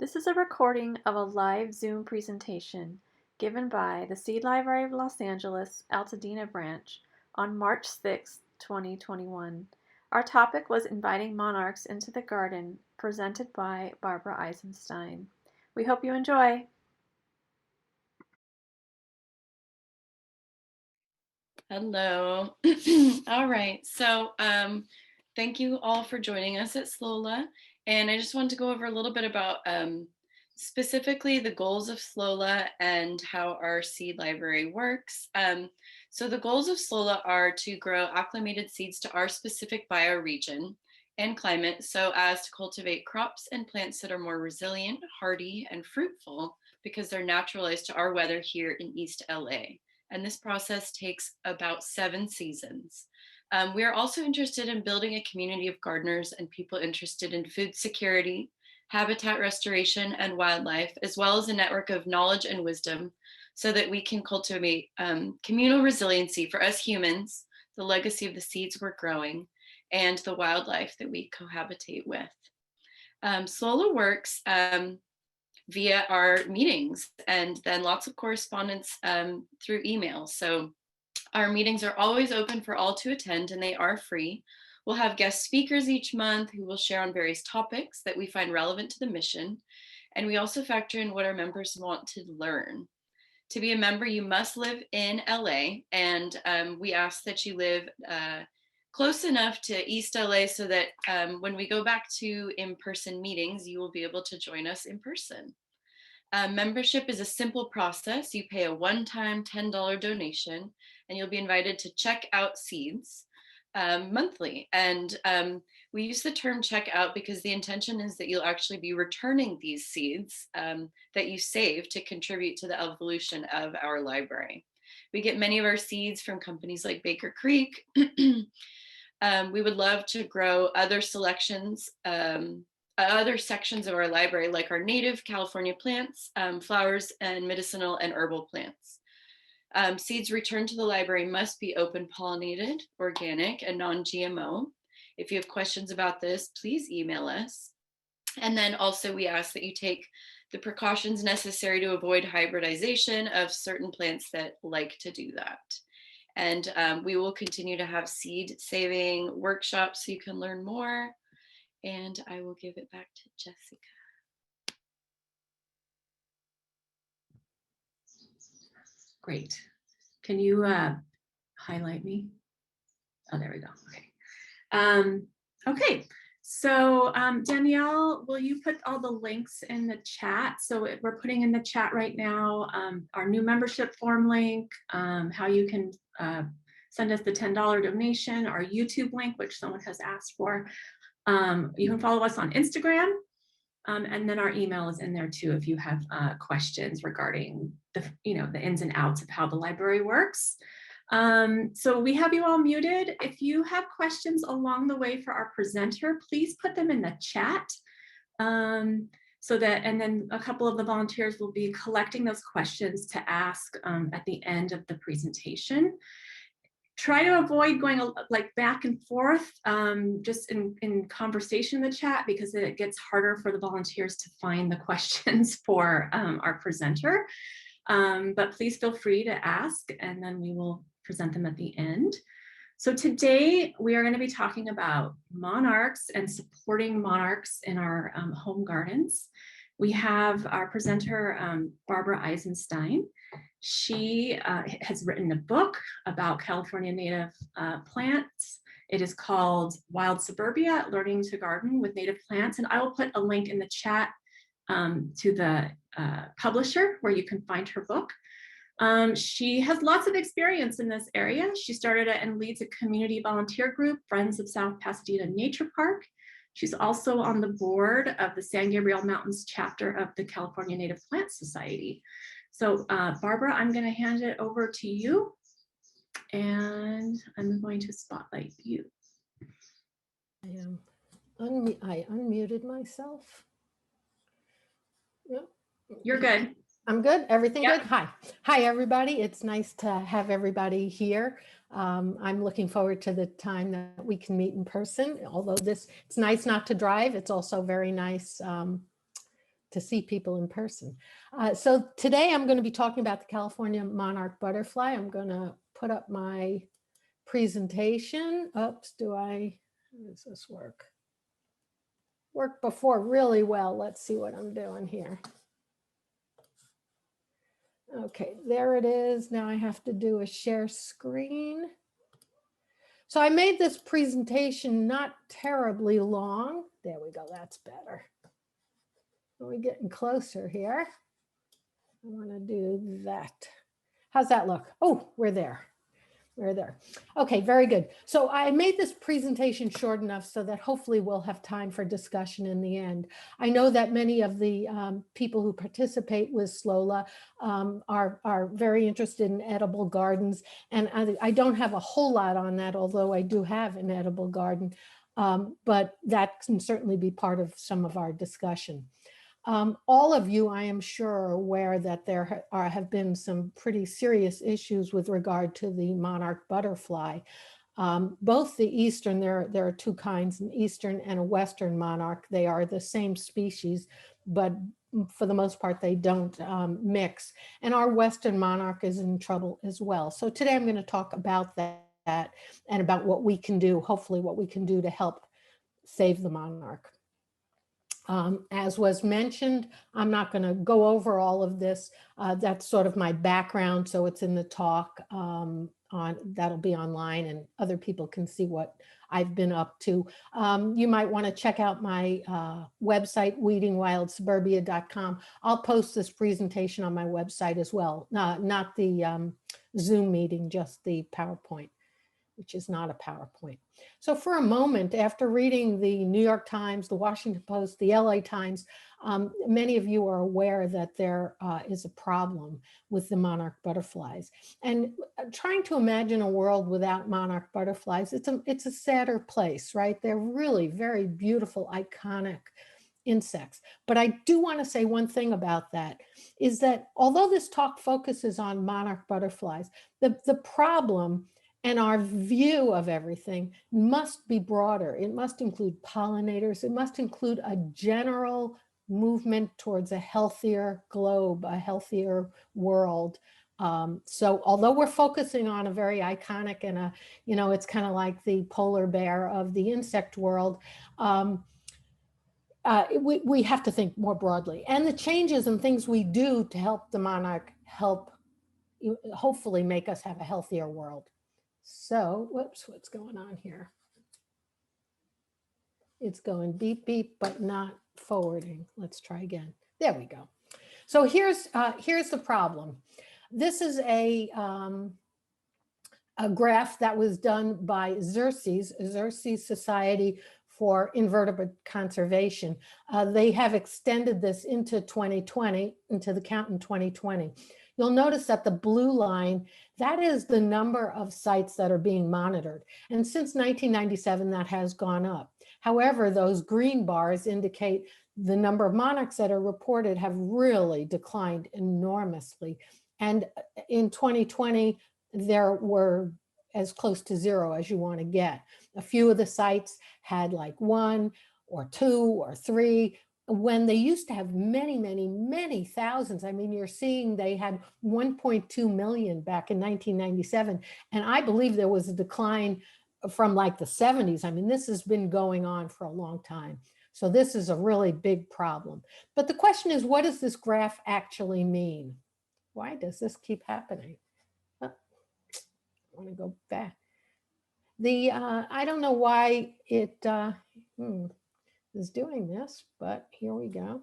This is a recording of a live Zoom presentation given by the Seed Library of Los Angeles, Altadena branch on March 6, 2021. Our topic was Inviting Monarchs into the Garden, presented by Barbara Eisenstein. We hope you enjoy. Hello. All right. So thank you all for joining us at Slola. And I just wanted to go over a little bit about specifically the goals of Slola and how our seed library works. So the goals of Slola are to grow acclimated seeds to our specific bioregion and climate so as to cultivate crops and plants that are more resilient, hardy, and fruitful because they're naturalized to our weather here in East LA. And this process takes about 7 seasons. We are also interested in building a community of gardeners and people interested in food security, habitat restoration, and wildlife, as well as a network of knowledge and wisdom so that we can cultivate communal resiliency for us humans, the legacy of the seeds we're growing, and the wildlife that we cohabitate with. Slola works via our meetings and then lots of correspondence through email. So our meetings are always open for all to attend and they are free. We'll have guest speakers each month who will share on various topics that we find relevant to the mission. And we also factor in what our members want to learn. To be a member, you must live in LA, and we ask that you live close enough to East LA so that when we go back to in-person meetings, you will be able to join us in person. Membership is a simple process. You pay a one-time $10 donation, and you'll be invited to check out seeds monthly. And we use the term check out because the intention is that you'll actually be returning these seeds that you save to contribute to the evolution of our library. We get many of our seeds from companies like Baker Creek. We would love to grow other selections, other sections of our library, like our native California plants, flowers, and medicinal and herbal plants. Seeds returned to the library must be open pollinated, organic, and non-GMO. If you have questions about this, please email us. And then also we ask that you take the precautions necessary to avoid hybridization of certain plants that like to do that. And we will continue to have seed saving workshops so you can learn more. And I will give it back to Jessica. Great. Can you highlight me? Oh, there we go. Okay. Okay. So Danielle, will you put all the links in the chat? So we're putting in the chat right now our new membership form link, how you can send us the $10 donation, our YouTube link, which someone has asked for. You can follow us on Instagram, and then our email is in there too if you have questions regarding the ins and outs of how the library works. So we have you all muted. If you have questions along the way for our presenter, please put them in the chat. And then a couple of the volunteers will be collecting those questions to ask at the end of the presentation. Try to avoid going like back and forth just in conversation in the chat because it gets harder for the volunteers to find the questions for our presenter. But please feel free to ask and then we will present them at the end. So today we are going to be talking about monarchs and supporting monarchs in our home gardens. We have our presenter, Barbara Eisenstein. She has written a book about California native plants. It is called Wild Suburbia, Learning to Garden with Native Plants. And I will put a link in the chat to the publisher where you can find her book. She has lots of experience in this area. She started and leads a community volunteer group, Friends of South Pasadena Nature Park. She's also on the board of the San Gabriel Mountains chapter of the California Native Plant Society. So Barbara, I'm going to hand it over to you and I'm going to spotlight you. I unmuted myself. Yep. You're good. I'm good. Everything Yep. good? Hi, everybody. It's nice to have everybody here. I'm looking forward to the time that we can meet in person. Although it's nice not to drive. It's also very nice to see people in person. So today I'm going to be talking about the California monarch butterfly. I'm going to put up my presentation. Oops, how does this work? Worked before really well. Let's see what I'm doing here. Okay, there it is. Now I have to do a share screen. So I made this presentation not terribly long. There we go, that's better. We're getting closer here. I want to do that. How's that look? Oh, we're there. We're there. Okay, very good. So I made this presentation short enough so that hopefully we'll have time for discussion in the end. I know that many of the people who participate with Slola are very interested in edible gardens. And I don't have a whole lot on that, although I do have an edible garden. But that can certainly be part of some of our discussion. All of you, I am sure, are aware that there have been some pretty serious issues with regard to the monarch butterfly. Both the eastern, there are two kinds, an eastern and a western monarch. They are the same species, but for the most part, they don't mix. And our western monarch is in trouble as well. So today I'm going to talk about that and about what we can do, hopefully what we can do to help save the monarch. As was mentioned, I'm not going to go over all of this. That's sort of my background, so it's in the talk. That'll be online, and other people can see what I've been up to. You might want to check out my website, weedingwildsuburbia.com. I'll post this presentation on my website as well, not the Zoom meeting, just the PowerPoint, which is not a PowerPoint. So for a moment, after reading the New York Times, the Washington Post, the LA Times, many of you are aware that there is a problem with the monarch butterflies. And trying to imagine a world without monarch butterflies, it's a sadder place, right? They're really very beautiful, iconic insects. But I do want to say one thing about that, is that although this talk focuses on monarch butterflies, the problem and our view of everything must be broader. It must include pollinators. It must include a general movement towards a healthier globe, a healthier world. So although we're focusing on a very iconic and it's kind of like the polar bear of the insect world, we have to think more broadly. And the changes and things we do to help the monarch hopefully make us have a healthier world. So, whoops, what's going on here? It's going beep, beep, but not forwarding. Let's try again. There we go. So here's the problem. This is a graph that was done by Xerces Society for Invertebrate Conservation. They have extended this into 2020, into the count in 2020. You'll notice that the blue line, that is the number of sites that are being monitored. And since 1997, that has gone up. However, those green bars indicate the number of monarchs that are reported have really declined enormously. And in 2020, there were as close to zero as you want to get. A few of the sites had like 1 or 2 or 3, when they used to have many, many, many thousands. I mean, you're seeing they had 1.2 million back in 1997. And I believe there was a decline from like the 70s. I mean, this has been going on for a long time. So this is a really big problem. But the question is, what does this graph actually mean? Why does this keep happening? Oh, I want to go back. I don't know why it is doing this, but here we go.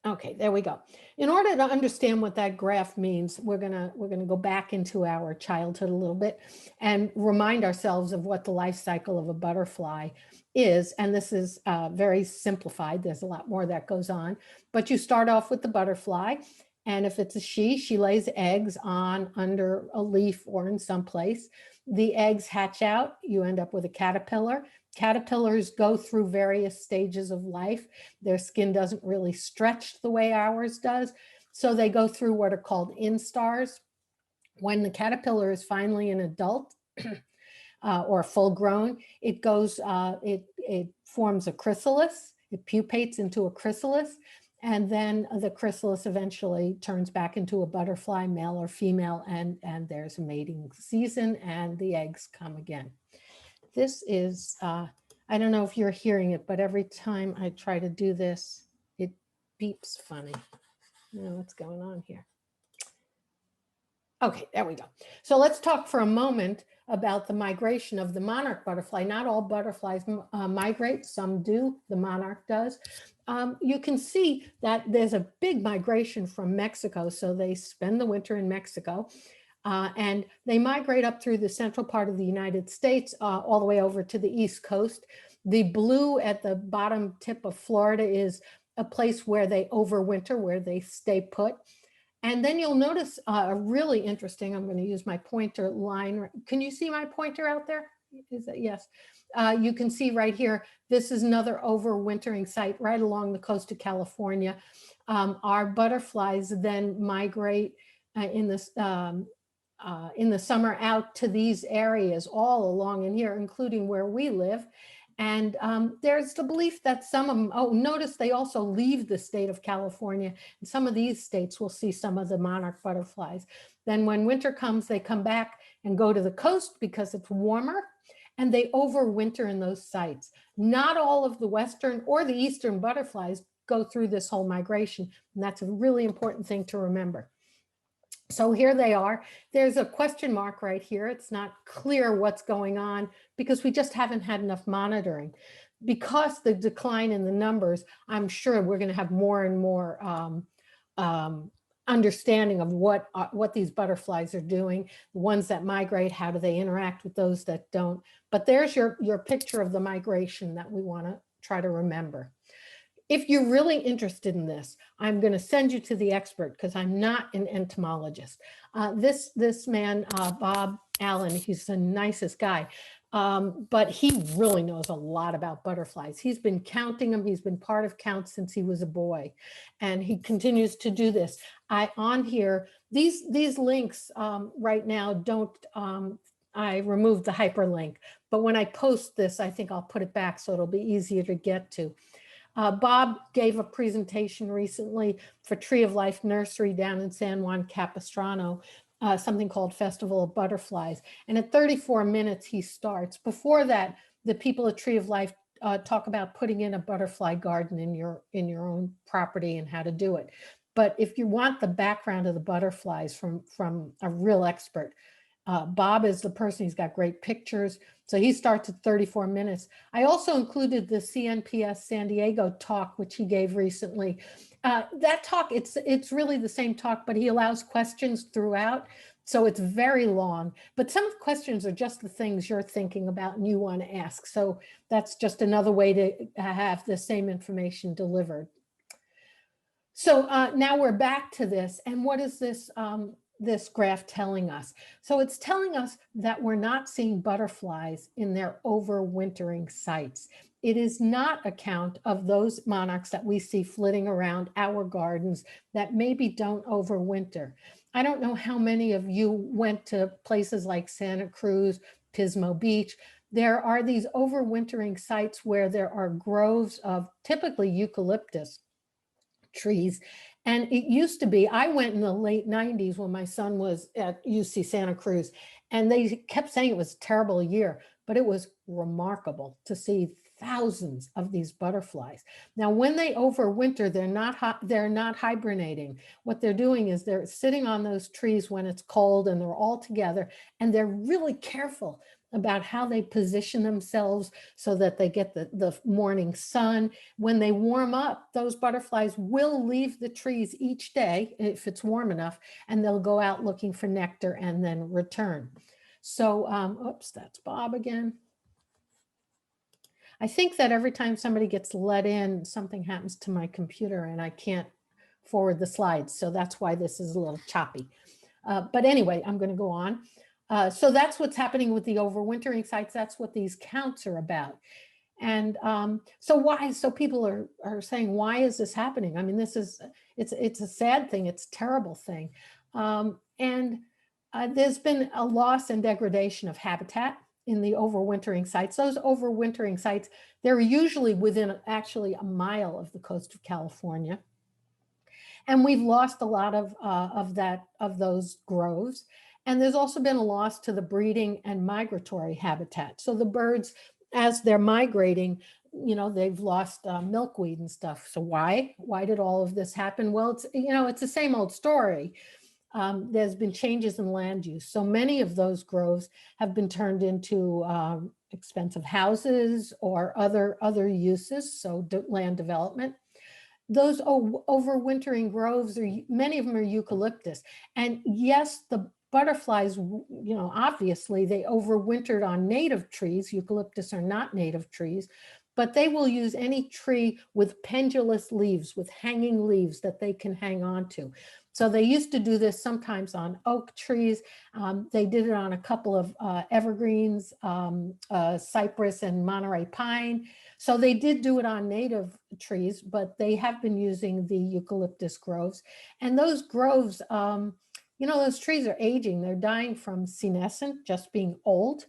Okay, there we go. In order to understand what that graph means, we're gonna go back into our childhood a little bit and remind ourselves of what the life cycle of a butterfly is. And this is very simplified. There's a lot more that goes on, but you start off with the butterfly. And if it's a she lays eggs under a leaf or in some place. The eggs hatch out, you end up with a caterpillar. Caterpillars go through various stages of life. Their skin doesn't really stretch the way ours does. So they go through what are called instars. When the caterpillar is finally an adult or full grown, it forms a chrysalis. It pupates into a chrysalis, and then the chrysalis eventually turns back into a butterfly, male or female, and there's a mating season and the eggs come again. This is, I don't know if you're hearing it, but every time I try to do this, it beeps funny. I don't know what's going on here. Okay, there we go. So let's talk for a moment about the migration of the monarch butterfly. Not all butterflies migrate, some do, the monarch does. You can see that there's a big migration from Mexico. So they spend the winter in Mexico and they migrate up through the central part of the United States, all the way over to the East Coast. The blue at the bottom tip of Florida is a place where they overwinter, where they stay put. And then you'll notice a really interesting, I'm going to use my pointer line. Can you see my pointer out there? Is it? Yes. You can see right here, this is another overwintering site right along the coast of California. Our butterflies then migrate in the summer out to these areas all along in here, including where we live. And there's the belief that some of them, oh, notice they also leave the state of California. And some of these states will see some of the monarch butterflies. Then when winter comes, they come back and go to the coast because it's warmer, and they overwinter in those sites. Not all of the Western or the Eastern butterflies go through this whole migration. And that's a really important thing to remember. So here they are. There's a question mark right here. It's not clear what's going on because we just haven't had enough monitoring. Because the decline in the numbers, I'm sure we're going to have more and more understanding of what these butterflies are doing, the ones that migrate, how do they interact with those that don't. But there's your picture of the migration that we want to try to remember. If you're really interested in this, I'm going to send you to the expert because I'm not an entomologist. This man, Bob Allen, he's the nicest guy, but he really knows a lot about butterflies. He's been counting them. He's been part of counts since he was a boy, and he continues to do this. On here, these links right now don't. I removed the hyperlink, but when I post this, I think I'll put it back so it'll be easier to get to. Bob gave a presentation recently for Tree of Life Nursery down in San Juan Capistrano, something called Festival of Butterflies. And at 34 minutes, he starts. Before that, the people at Tree of Life talk about putting in a butterfly garden in your own property and how to do it. But if you want the background of the butterflies from a real expert, Bob is the person. He's got great pictures. So he starts at 34 minutes. I also included the CNPS San Diego talk, which he gave recently. That talk, it's really the same talk, but he allows questions throughout. So it's very long, but some of the questions are just the things you're thinking about and you want to ask. So that's just another way to have the same information delivered. So now we're back to this. And what is this graph telling us? So it's telling us that we're not seeing butterflies in their overwintering sites. It is not a count of those monarchs that we see flitting around our gardens that maybe don't overwinter. I don't know how many of you went to places like Santa Cruz, Pismo Beach. There are these overwintering sites where there are groves of typically eucalyptus trees. And it used to be, I went in the late 90s when my son was at UC Santa Cruz, and they kept saying it was a terrible year, but it was remarkable to see thousands of these butterflies. Now, when they overwinter, they're not hibernating. What they're doing is they're sitting on those trees when it's cold and they're all together, and they're really careful about how they position themselves so that they get the morning sun. When they warm up, those butterflies will leave the trees each day if it's warm enough, and they'll go out looking for nectar and then return. So, oops, that's Bob again. I think that every time somebody gets let in, something happens to my computer and I can't forward the slides. So that's why this is a little choppy. But anyway, I'm going to go on. So that's what's happening with the overwintering sites. That's what these counts are about. And so people are saying, why is this happening? I mean, it's a sad thing. It's a terrible thing. There's been a loss and degradation of habitat. overwintering sites. Those overwintering sites, they're usually within actually a mile of the coast of California. And we've lost a lot of those groves. And there's also been a loss to the breeding and migratory habitat. So the birds, as they're migrating, they've lost milkweed and stuff. So why did all of this happen? Well, it's the same old story. There's been changes in land use. So many of those groves have been turned into expensive houses or other uses, so land development. Those overwintering groves, many of them are eucalyptus. And yes, the butterflies, obviously they overwintered on native trees. Eucalyptus are not native trees, but they will use any tree with pendulous leaves, with hanging leaves that they can hang on to. So they used to do this sometimes on oak trees. They did it on a couple of evergreens, cypress and Monterey pine. So they did do it on native trees, but they have been using the eucalyptus groves. And those groves, those trees are aging. They're dying from senescent, just being old.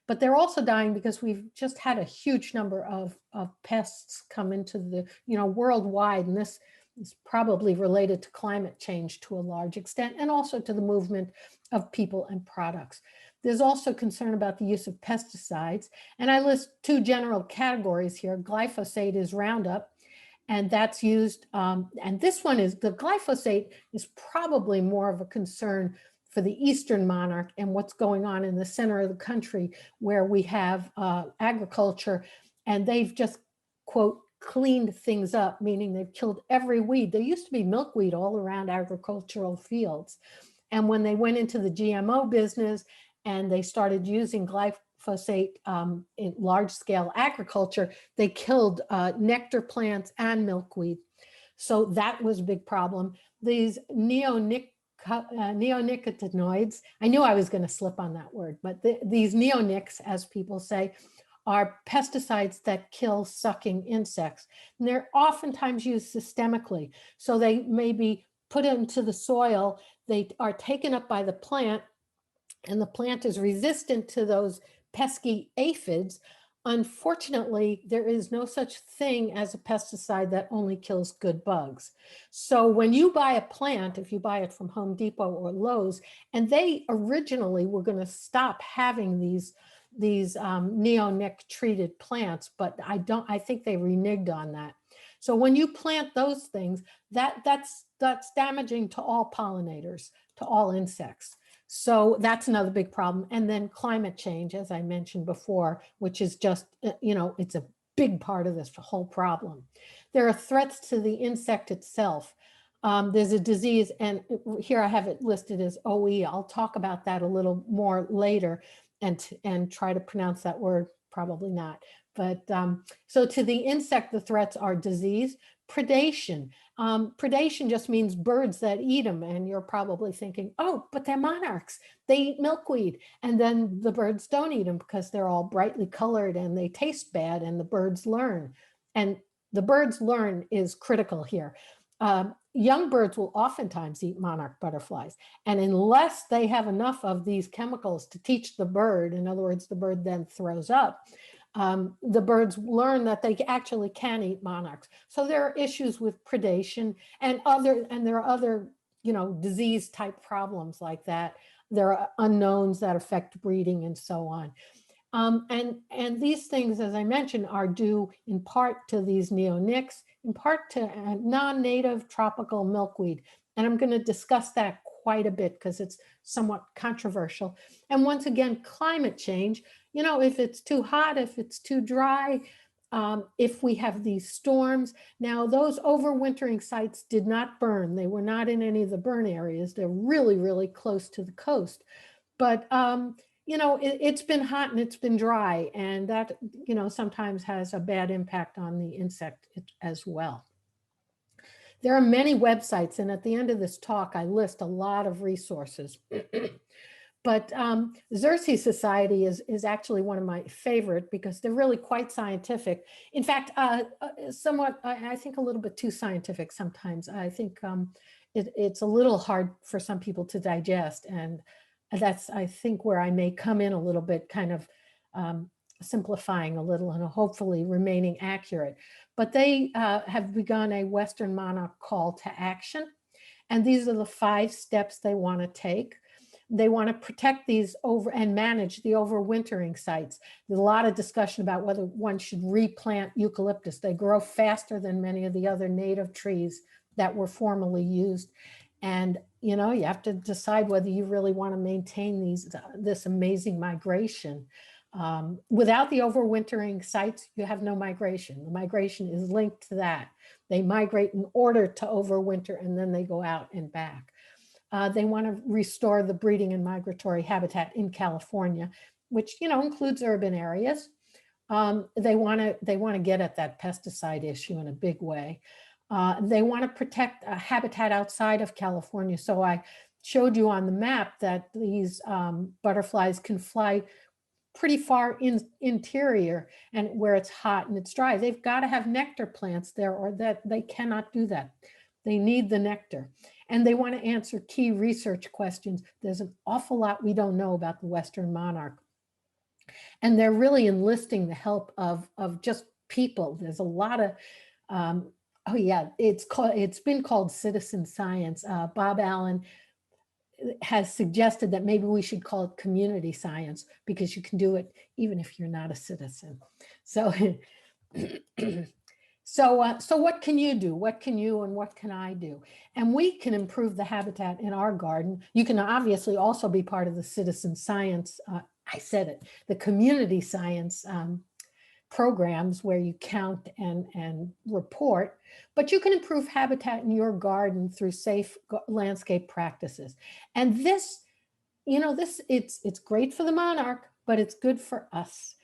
But they're also dying because we've just had a huge number of pests come into the, worldwide. And this is probably related to climate change to a large extent, and also to the movement of people and products. There's also concern about the use of pesticides. And I list two general categories here. Glyphosate is Roundup, and that's used. And this one is, the glyphosate is probably more of a concern for the Eastern Monarch and what's going on in the center of the country, where we have agriculture, and they've just, quote, cleaned things up, meaning they've killed every weed. There used to be milkweed all around agricultural fields. And when they went into the GMO business and they started using glyphosate in large-scale agriculture, they killed nectar plants and milkweed. So that was a big problem. These neonicotinoids, I knew I was going to slip on that word, but these neonics, as people say, are pesticides that kill sucking insects. And they're oftentimes used systemically. So they may be put into the soil, they are taken up by the plant, and the plant is resistant to those pesky aphids. Unfortunately, there is no such thing as a pesticide that only kills good bugs. So when you buy a plant, if you buy it from Home Depot or Lowe's, and they originally were going to stop having these neonic treated plants, but I think they reneged on that. So when you plant those things, that's damaging to all pollinators, to all insects. So that's another big problem. And then climate change, as I mentioned before, which is just, it's a big part of this whole problem. There are threats to the insect itself. There's a disease, and here I have it listed as OE. I'll talk about that a little more later and try to pronounce that word, probably not. But so to the insect, the threats are disease, predation. Predation just means birds that eat them. And you're probably thinking, oh, but they're monarchs. They eat milkweed. And then the birds don't eat them because they're all brightly colored and they taste bad, and the birds learn. And the birds learn is critical here. Young birds will oftentimes eat monarch butterflies. And unless they have enough of these chemicals to teach the bird, in other words, the bird then throws up, the birds learn that they actually can eat monarchs. So there are issues with predation and there are other, disease type problems like that. There are unknowns that affect breeding and so on. And these things, as I mentioned, are due in part to these neonics, in part to non-native tropical milkweed. And I'm going to discuss that quite a bit because it's somewhat controversial. And once again, climate change, if it's too hot, if it's too dry, if we have these storms. Now, those overwintering sites did not burn. They were not in any of the burn areas. They're really, really close to the coast. But it's been hot and it's been dry, and that, sometimes has a bad impact on the insect as well. There are many websites, and at the end of this talk, I list a lot of resources. But Xerces Society is actually one of my favorite because they're really quite scientific. In fact, somewhat, I think a little bit too scientific sometimes. I think it's a little hard for some people to digest, and that's, I think, where I may come in a little bit, kind of simplifying a little and hopefully remaining accurate. But they have begun a Western Monarch call to action. And these are the 5 steps they want to take. They want to protect these and manage the overwintering sites. There's a lot of discussion about whether one should replant eucalyptus. They grow faster than many of the other native trees that were formerly used. And, you know, you have to decide whether you really want to maintain this amazing migration. Without the overwintering sites, you have no migration. The migration is linked to that. They migrate in order to overwinter, and then they go out and back. They want to restore the breeding and migratory habitat in California, which, you know, includes urban areas. They want to get at that pesticide issue in a big way. They want to protect a habitat outside of California. So I showed you on the map that these butterflies can fly pretty far interior and where it's hot and it's dry. They've got to have nectar plants there, or that they cannot do that. They need the nectar. And they want to answer key research questions. There's an awful lot we don't know about the Western monarch. And they're really enlisting the help of just people. There's a lot of, oh yeah, it's been called citizen science. Bob Allen has suggested that maybe we should call it community science, because you can do it even if you're not a citizen. So, so what can you do? What can you and what can I do? And we can improve the habitat in our garden. You can obviously also be part of the citizen science, I said it, the community science programs where you count and report, but you can improve habitat in your garden through safe landscape practices. And this, you know, it's great for the monarch, but it's good for us.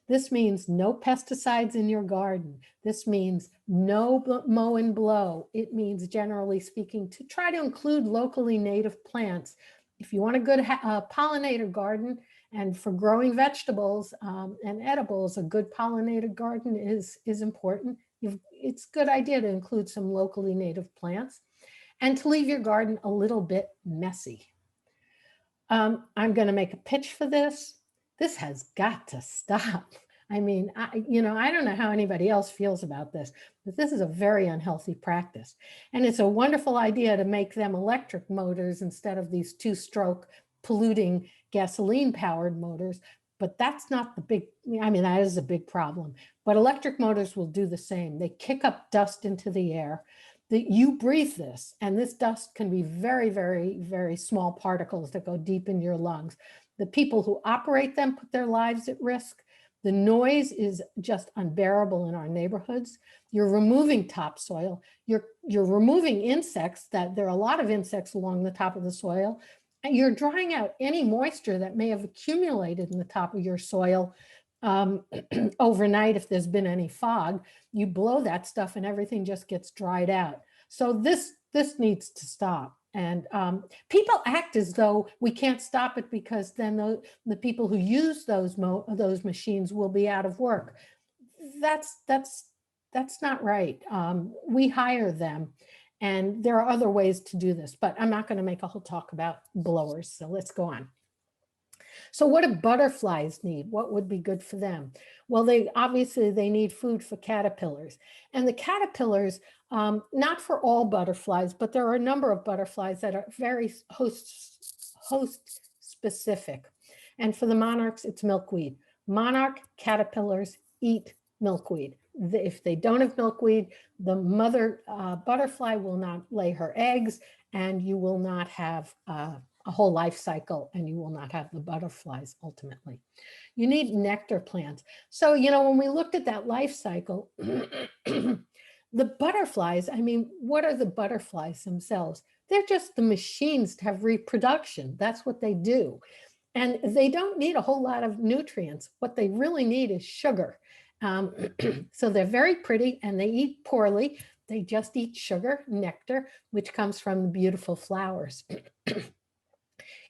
This means no pesticides in your garden. This means no mow and blow. It means, generally speaking, to try to include locally native plants. If you want a good pollinator garden, and for growing vegetables and edibles, a good pollinated garden is important. It's a good idea to include some locally native plants and to leave your garden a little bit messy. I'm going to make a pitch for this. This has got to stop. I mean, I don't know how anybody else feels about this, but this is a very unhealthy practice. And it's a wonderful idea to make them electric motors instead of these 2-stroke polluting gasoline powered motors, but that's not the big, I mean, that is a big problem, but electric motors will do the same. They kick up dust into the air. You breathe this, and this dust can be very, very, very small particles that go deep in your lungs. The people who operate them put their lives at risk. The noise is just unbearable in our neighborhoods. You're removing topsoil. You're removing insects. There are a lot of insects along the top of the soil. And you're drying out any moisture that may have accumulated in the top of your soil overnight if there's been any fog. You blow that stuff and everything just gets dried out. So this needs to stop. And people act as though we can't stop it because then the people who use those machines will be out of work. That's not right. We hire them. And there are other ways to do this, but I'm not going to make a whole talk about blowers. So let's go on. So what do butterflies need? What would be good for them? Well, obviously they need food for caterpillars. And the caterpillars, not for all butterflies, but there are a number of butterflies that are very host specific. And for the monarchs, it's milkweed. Monarch caterpillars eat milkweed. If they don't have milkweed, the mother butterfly will not lay her eggs, and you will not have a whole life cycle, and you will not have the butterflies ultimately. You need nectar plants. So, you know, when we looked at that life cycle, the butterflies, I mean, what are the butterflies themselves? They're just the machines to have reproduction. That's what they do. And they don't need a whole lot of nutrients. What they really need is sugar. So they're very pretty and they eat poorly. They just eat sugar, nectar, which comes from the beautiful flowers.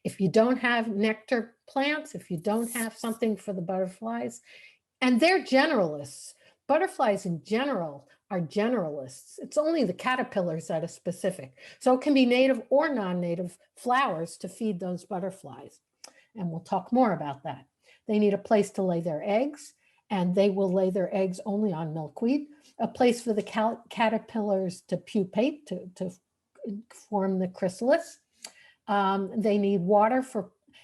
If you don't have nectar plants, if you don't have something for the butterflies, and they're generalists, butterflies in general are generalists. It's only the caterpillars that are specific. So it can be native or non-native flowers to feed those butterflies. And we'll talk more about that. They need a place to lay their eggs, and they will lay their eggs only on milkweed. A place for the caterpillars to pupate, to form the chrysalis. They need water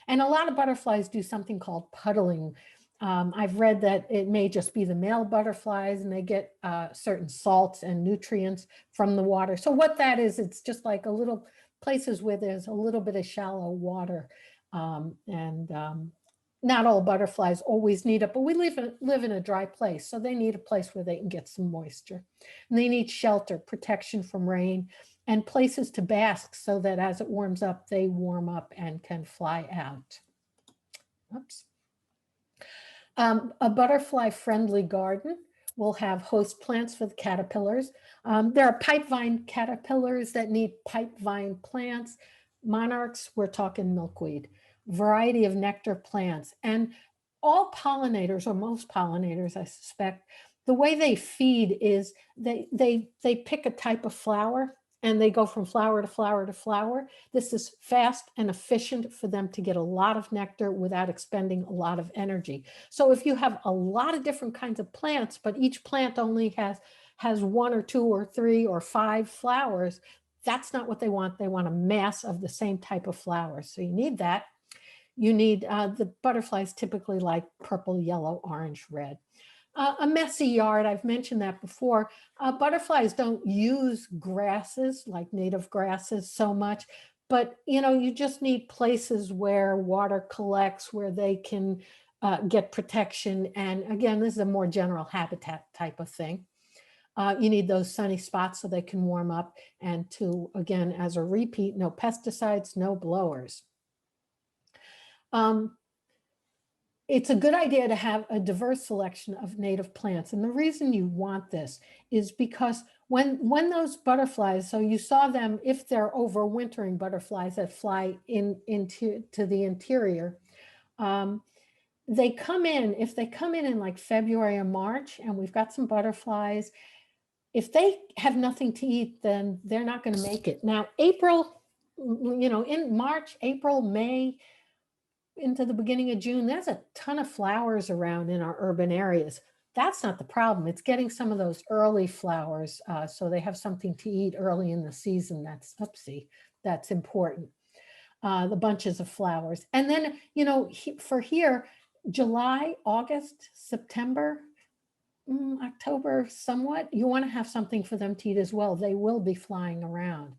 and a lot of butterflies do something called puddling. I've read that it may just be the male butterflies and they get certain salts and nutrients from the water. So what that is, it's just like a little places where there's a little bit of shallow water. Not all butterflies always need it, but we live in a dry place. So they need a place where they can get some moisture. And they need shelter, protection from rain, and places to bask so that as it warms up, they warm up and can fly out. Oops. A butterfly-friendly garden will have host plants for the caterpillars. There are pipevine caterpillars that need pipevine plants. Monarchs, we're talking milkweed. Variety of nectar plants. And all pollinators, or most pollinators, I suspect, the way they feed is they pick a type of flower and they go from flower to flower to flower. This is fast and efficient for them to get a lot of nectar without expending a lot of energy. So if you have a lot of different kinds of plants, but each plant only has 1 or 2 or 3 or 5 flowers, that's not what they want. They want a mass of the same type of flowers. So you need that. You need, the butterflies typically like purple, yellow, orange, red. A messy yard, I've mentioned that before. Butterflies don't use grasses like native grasses so much, but you just need places where water collects, where they can get protection. And again, this is a more general habitat type of thing. You need those sunny spots so they can warm up. And again, as a repeat, no pesticides, no blowers. It's a good idea to have a diverse selection of native plants. And the reason you want this is because when those butterflies, so you saw them, if they're overwintering butterflies that fly into the interior, they come in, if they come in like February or March, and we've got some butterflies, if they have nothing to eat, then they're not going to make it. Now, April, in March, April, May, into the beginning of June, there's a ton of flowers around in our urban areas. That's not the problem. It's getting some of those early flowers so they have something to eat early in the season. That's important. The bunches of flowers. And then, for here, July, August, September, October, somewhat, you want to have something for them to eat as well. They will be flying around.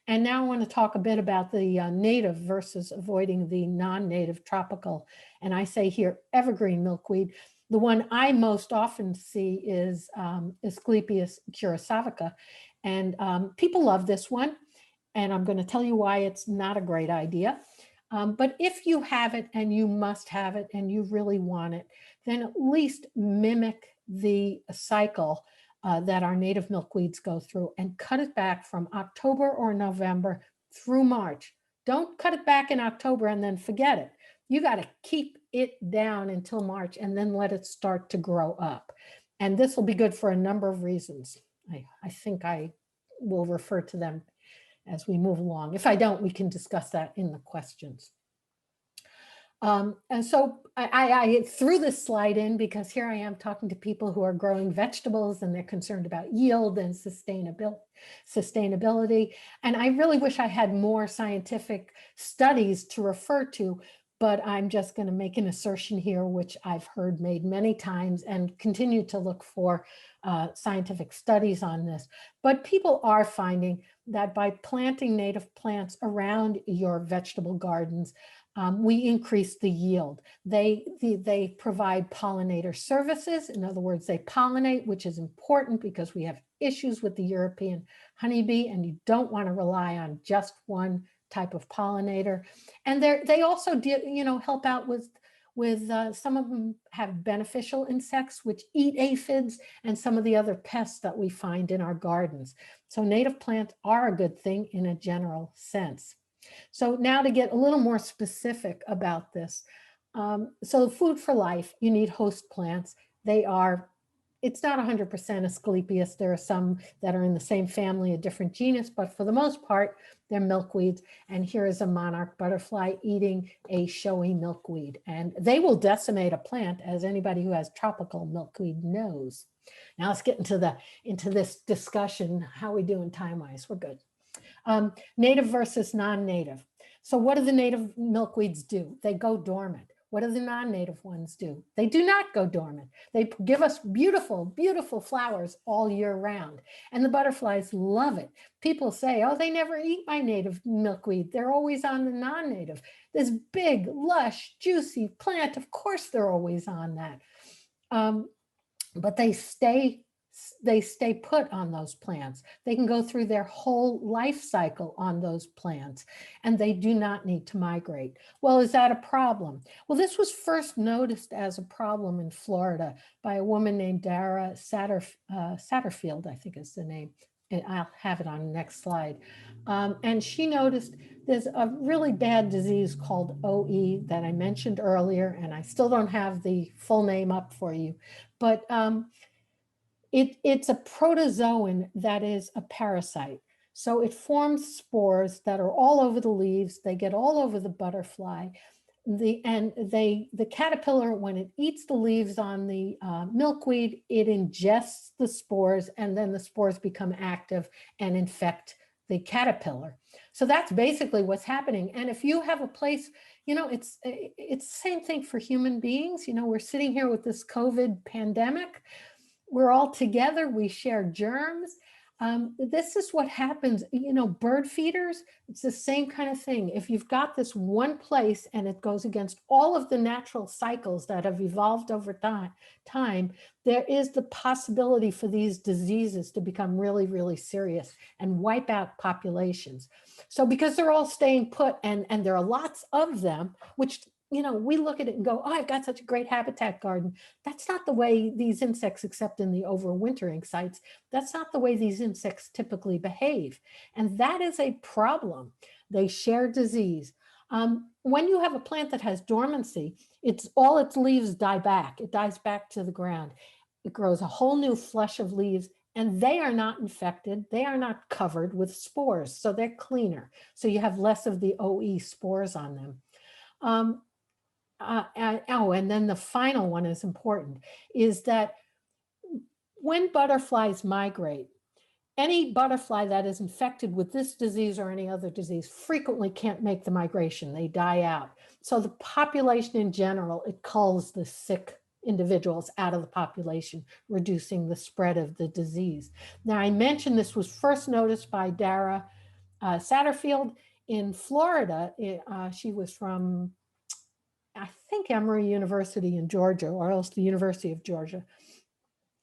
And now I want to talk a bit about the native versus avoiding the non-native tropical. And I say here, evergreen milkweed. The one I most often see is Asclepias curasavica. And people love this one. And I'm going to tell you why it's not a great idea. But if you have it and you must have it and you really want it, then at least mimic the cycle that our native milkweeds go through and cut it back from October or November through March. Don't cut it back in October and then forget it. You got to keep it down until March and then let it start to grow up. And this will be good for a number of reasons. I think I will refer to them as we move along. If I don't, we can discuss that in the questions. And so I threw this slide in because here I am talking to people who are growing vegetables and they're concerned about yield and sustainability. And I really wish I had more scientific studies to refer to, but I'm just going to make an assertion here, which I've heard made many times and continue to look for scientific studies on this. But people are finding that by planting native plants around your vegetable gardens, we increase the yield. They provide pollinator services. In other words, they pollinate, which is important because we have issues with the European honeybee, and you don't want to rely on just one type of pollinator. And they also help out with some of them have beneficial insects which eat aphids and some of the other pests that we find in our gardens. So native plants are a good thing in a general sense. So now to get a little more specific about this. So food for life, you need host plants. They are it's not 100% Asclepias. There are some that are in the same family, a different genus, but for the most part, they're milkweeds. And here is a monarch butterfly eating a showy milkweed. And they will decimate a plant, as anybody who has tropical milkweed knows. Now let's get into this discussion. How are we doing time-wise? We're good. Native versus non-native. So what do the native milkweeds do? They go dormant. What do the non-native ones do? They do not go dormant. They give us beautiful, beautiful flowers all year round. And the butterflies love it. People say, oh, they never eat my native milkweed. They're always on the non-native. This big, lush, juicy plant, of course they're always on that. But they stay put on those plants. They can go through their whole life cycle on those plants, and they do not need to migrate. Well, is that a problem? Well, this was first noticed as a problem in Florida by a woman named Dara Satterfield, I think is the name. And I'll have it on the next slide. And she noticed there's a really bad disease called OE that I mentioned earlier, and I still don't have the full name up for you, but it's a protozoan that is a parasite. So it forms spores that are all over the leaves. They get all over the butterfly. The caterpillar, when it eats the leaves on the milkweed, it ingests the spores, and then the spores become active and infect the caterpillar. So that's basically what's happening. And if you have a place, it's the same thing for human beings. We're sitting here with this COVID pandemic. We're all together, we share germs. This is what happens, bird feeders, it's the same kind of thing. If you've got this one place and it goes against all of the natural cycles that have evolved over time, there is the possibility for these diseases to become really, really serious and wipe out populations. So because they're all staying put and there are lots of them, which we look at it and go, oh, I've got such a great habitat garden. That's not the way these insects, except in the overwintering sites, that's not the way these insects typically behave. And that is a problem. They share disease. When you have a plant that has dormancy, all its leaves die back. It dies back to the ground. It grows a whole new flush of leaves, and they are not infected. They are not covered with spores, so they're cleaner. So you have less of the OE spores on them. And then the final one is important, is that when butterflies migrate, any butterfly that is infected with this disease or any other disease frequently can't make the migration. They die out. So the population in general, it culls the sick individuals out of the population, reducing the spread of the disease. Now, I mentioned this was first noticed by Dara Satterfield in Florida. She was from, I think, Emory University in Georgia, or else the University of Georgia.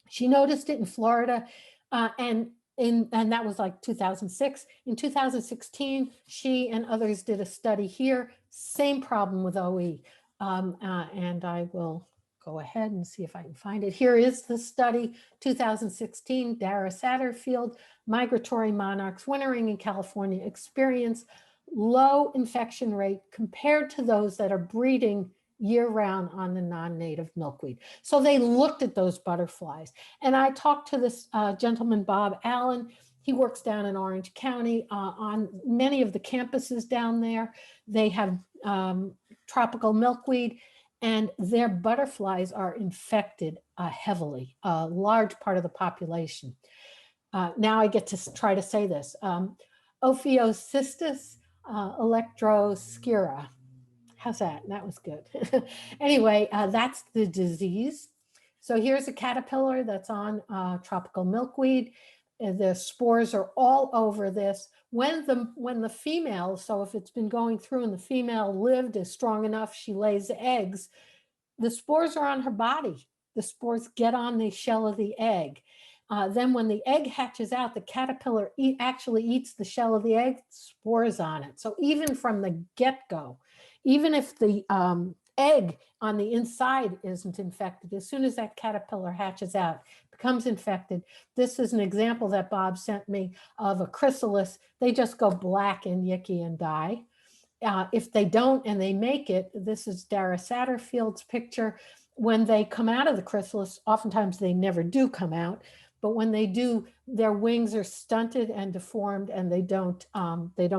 She noticed it in Florida, and that was like 2006. In 2016, she and others did a study here, same problem with OE. And I will go ahead and see if I can find it. Here is the study, 2016, Dara Satterfield, migratory monarchs wintering in California experience low infection rate compared to those that are breeding year-round on the non-native milkweed. So they looked at those butterflies. And I talked to this gentleman, Bob Allen. He works down in Orange County on many of the campuses down there. They have tropical milkweed, and their butterflies are infected heavily, a large part of the population. Now I get to try to say this. Ophiocystis electroscura. How's that? That was good. Anyway, that's the disease. So here's a caterpillar that's on tropical milkweed. The spores are all over this. When the female, so if it's been going through and the female lived is strong enough, she lays eggs, the spores are on her body. The spores get on the shell of the egg. Then when the egg hatches out, the caterpillar actually eats the shell of the egg, spores on it. So even from the get-go, even if the egg on the inside isn't infected, as soon as that caterpillar hatches out, becomes infected. This is an example that Bob sent me of a chrysalis. They just go black and yicky and die. If they don't and they make it, this is Dara Satterfield's picture. when they come out of the chrysalis, oftentimes they never do come out, but when they do, their wings are stunted and deformed, and they don't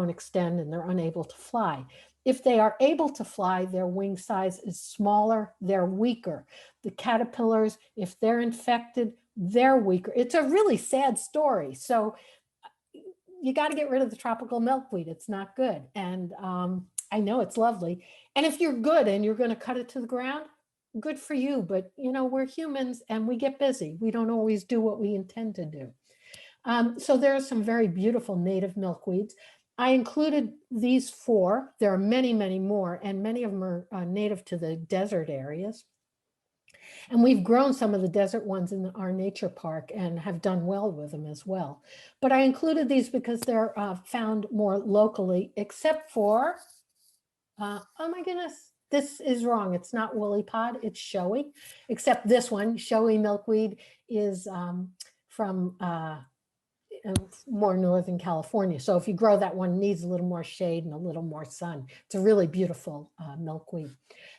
extend, and they're unable to fly. If they are able to fly, their wing size is smaller, they're weaker. The caterpillars, if they're infected, they're weaker. It's a really sad story. So you got to get rid of the tropical milkweed. It's not good. And I know it's lovely. And if you're good and you're going to cut it to the ground, good for you. But, you know, we're humans and we get busy. We don't always do what we intend to do. So there are some very beautiful native milkweeds. I included these 4. There are many, many more, and many of them are native to the desert areas. And we've grown some of the desert ones in our nature park and have done well with them as well. But I included these because they're found more locally, except for, oh my goodness, this is wrong. It's not woolly pod, it's showy, except this one, showy milkweed, is from more northern California. So if you grow that one, it needs a little more shade and a little more sun. It's a really beautiful milkweed.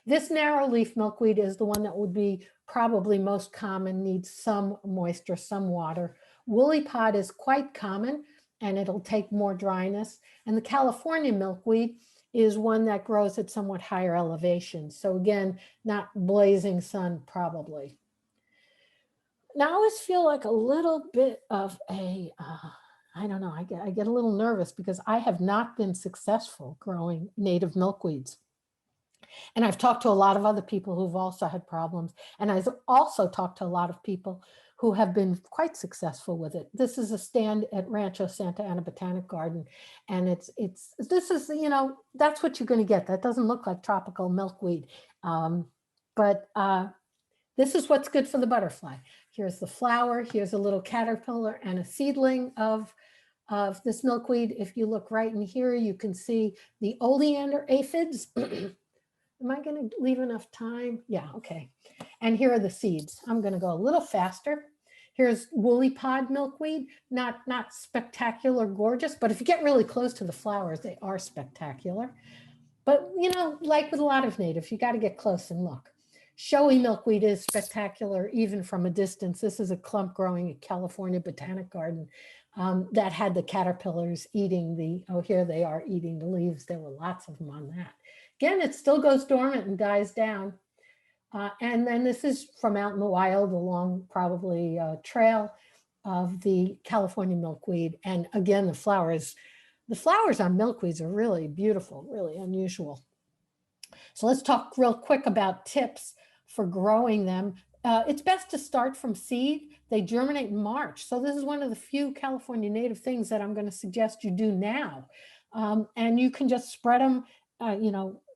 This narrow leaf milkweed is the one that would be probably most common, needs some moisture, some water. Woolly pod is quite common and it'll take more dryness. And the California milkweed is one that grows at somewhat higher elevation. So again, not blazing sun probably. Now I always feel like a little bit of a, I don't know, I get a little nervous because I have not been successful growing native milkweeds. And I've talked to a lot of other people who've also had problems. And I've also talked to a lot of people who have been quite successful with it. This is a stand at Rancho Santa Ana Botanic Garden. And this is, you know, that's what you're going to get. That doesn't look like tropical milkweed. This is what's good for the butterfly. Here's the flower, here's a little caterpillar and a seedling of this milkweed. If you look right in here, you can see the Oleander Aphids. Am I going to leave enough time? Yeah, okay. And here are the seeds. I'm going to go a little faster. Here's woolly pod milkweed, not spectacular, gorgeous, but if you get really close to the flowers, they are spectacular. But, you know, like with a lot of natives, you got to get close and look. Showy milkweed is spectacular, even from a distance. This is a clump growing at California Botanic Garden that had the caterpillars eating here they are eating the leaves. There were lots of them on that. Again, it still goes dormant and dies down. And then this is from out in the wild along probably a trail of the California milkweed. And again, the flowers on milkweeds are really beautiful, really unusual. So let's talk real quick about tips for growing them. It's best to start from seed. They germinate in March. So this is one of the few California native things that I'm going to suggest you do now. And you can just spread them,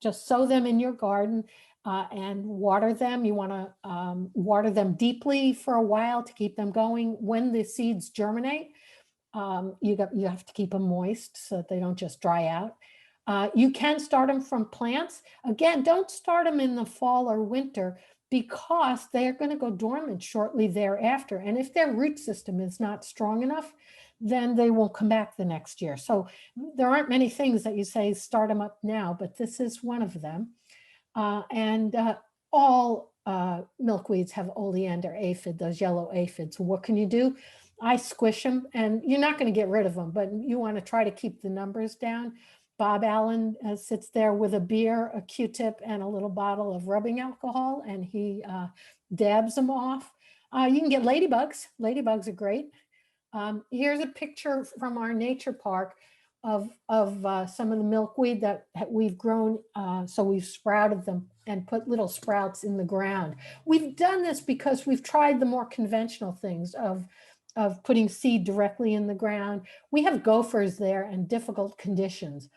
just sow them in your garden and water them. You want to water them deeply for a while to keep them going. When the seeds germinate, you have to keep them moist so that they don't just dry out. You can start them from plants. Again, don't start them in the fall or winter because they're going to go dormant shortly thereafter. And if their root system is not strong enough, then they won't come back the next year. So there aren't many things that you say start them up now, but this is one of them. All milkweeds have Oleander aphid, those yellow aphids. What can you do? I squish them, and you're not going to get rid of them, but you want to try to keep the numbers down. Bob Allen sits there with a beer, a Q-tip, and a little bottle of rubbing alcohol, and he dabs them off. You can get ladybugs. Ladybugs are great. Here's a picture from our nature park of some of the milkweed that we've grown. So we've sprouted them and put little sprouts in the ground. We've done this because we've tried the more conventional things of putting seed directly in the ground. We have gophers there and difficult conditions.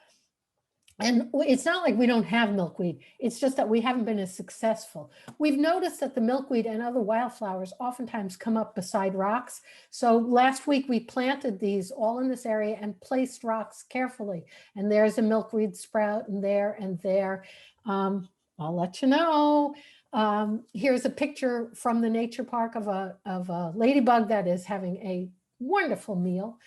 And it's not like we don't have milkweed. It's just that we haven't been as successful. We've noticed that the milkweed and other wildflowers oftentimes come up beside rocks. So last week we planted these all in this area and placed rocks carefully. And there's a milkweed sprout and there and there. I'll let you know. Here's a picture from the nature park of a ladybug that is having a wonderful meal.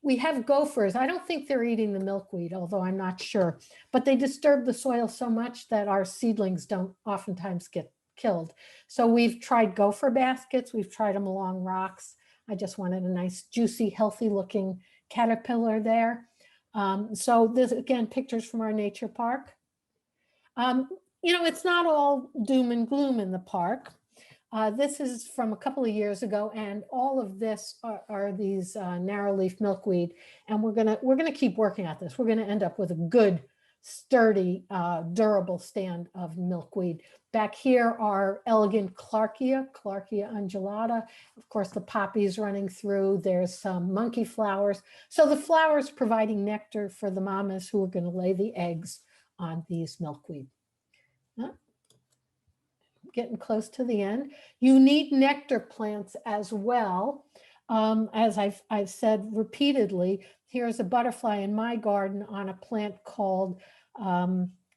We have gophers. I don't think they're eating the milkweed, although I'm not sure, but they disturb the soil so much that our seedlings don't oftentimes get killed. So we've tried gopher baskets. We've tried them along rocks. I just wanted a nice, juicy, healthy looking caterpillar there. So this, again, pictures from our nature park. It's not all doom and gloom in the park. This is from a couple of years ago, and all of this are these narrow leaf milkweed, and we're gonna keep working at this. We're gonna end up with a good, sturdy, durable stand of milkweed. Back here are elegant Clarkia undulata. Of course, the poppies running through. There's some monkey flowers. So the flowers providing nectar for the mamas who are going to lay the eggs on these milkweed. Getting close to the end. You need nectar plants as well. As I've said repeatedly, here's a butterfly in my garden on a plant called,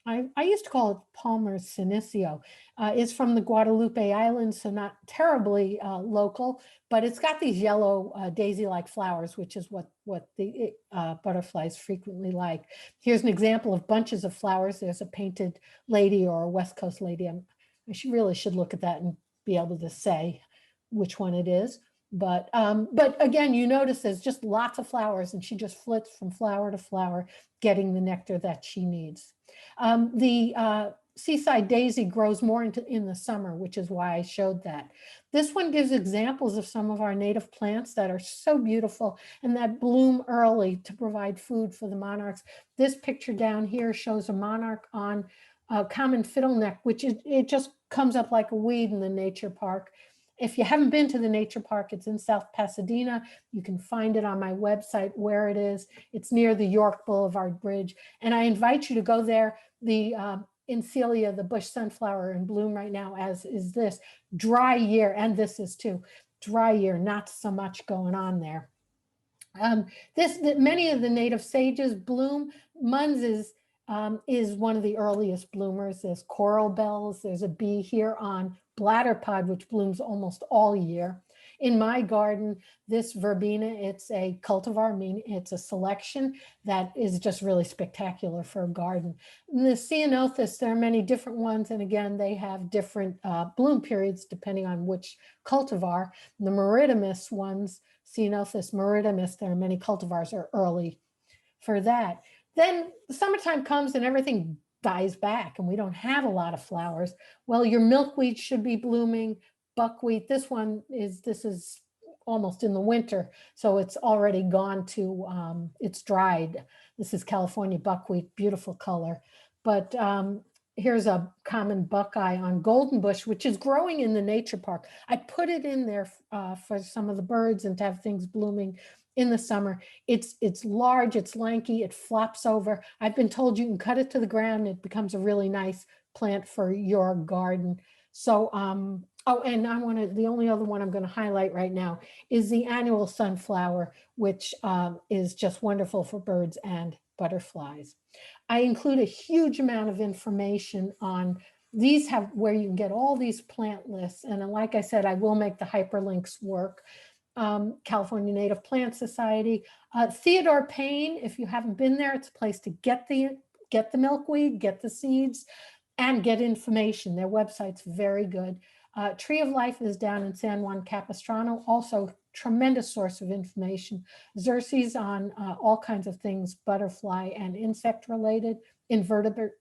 I used to call it Palmer Senecio. It's from the Guadalupe Islands, so not terribly local, but it's got these yellow daisy-like flowers, which is what the butterflies frequently like. Here's an example of bunches of flowers. There's a painted lady or a West Coast lady. I really should look at that and be able to say which one it is. But again, you notice there's just lots of flowers, and she just flits from flower to flower, getting the nectar that she needs. The seaside daisy grows more in the summer, which is why I showed that. This one gives examples of some of our native plants that are so beautiful and that bloom early to provide food for the monarchs. This picture down here shows a monarch on common fiddleneck, which it just comes up like a weed in the nature park. If you haven't been to the nature park, it's in South Pasadena. You can find it on my website where it is. It's near the York Boulevard Bridge. And I invite you to go there. The Encelia, the bush sunflower, in bloom right now, as is this. Dry year, and this is too. Dry year, not so much going on there. Many of the native sages bloom. Mun's is one of the earliest bloomers. There's coral bells. There's a bee here on bladderpod, which blooms almost all year. In my garden, this verbena, it's a cultivar, it's a selection that is just really spectacular for a garden. In the ceanothus, there are many different ones, and again, they have different bloom periods depending on which cultivar. The maridamus ones, ceanothus maridamus, there are many cultivars are early for that. Then summertime comes and everything dies back and we don't have a lot of flowers. Well, your milkweed should be blooming, buckwheat. This is almost in the winter, so it's already gone to, it's dried. This is California buckwheat, beautiful color. But here's a common buckeye on golden bush, which is growing in the nature park. I put it in there for some of the birds and to have things blooming in the summer. It's large, it's lanky, it flops over. I've been told you can cut it to the ground. It becomes a really nice plant for your garden. So, oh, and the only other one I'm going to highlight right now is the annual sunflower, which is just wonderful for birds and butterflies. I include a huge amount of information on these, where you can get all these plant lists. And like I said, I will make the hyperlinks work. California Native Plant Society. Theodore Payne, if you haven't been there, it's a place to get the milkweed, get the seeds, and get information. Their website's very good. Tree of Life is down in San Juan Capistrano, also tremendous source of information. Xerces on all kinds of things, butterfly and insect related, invertebrate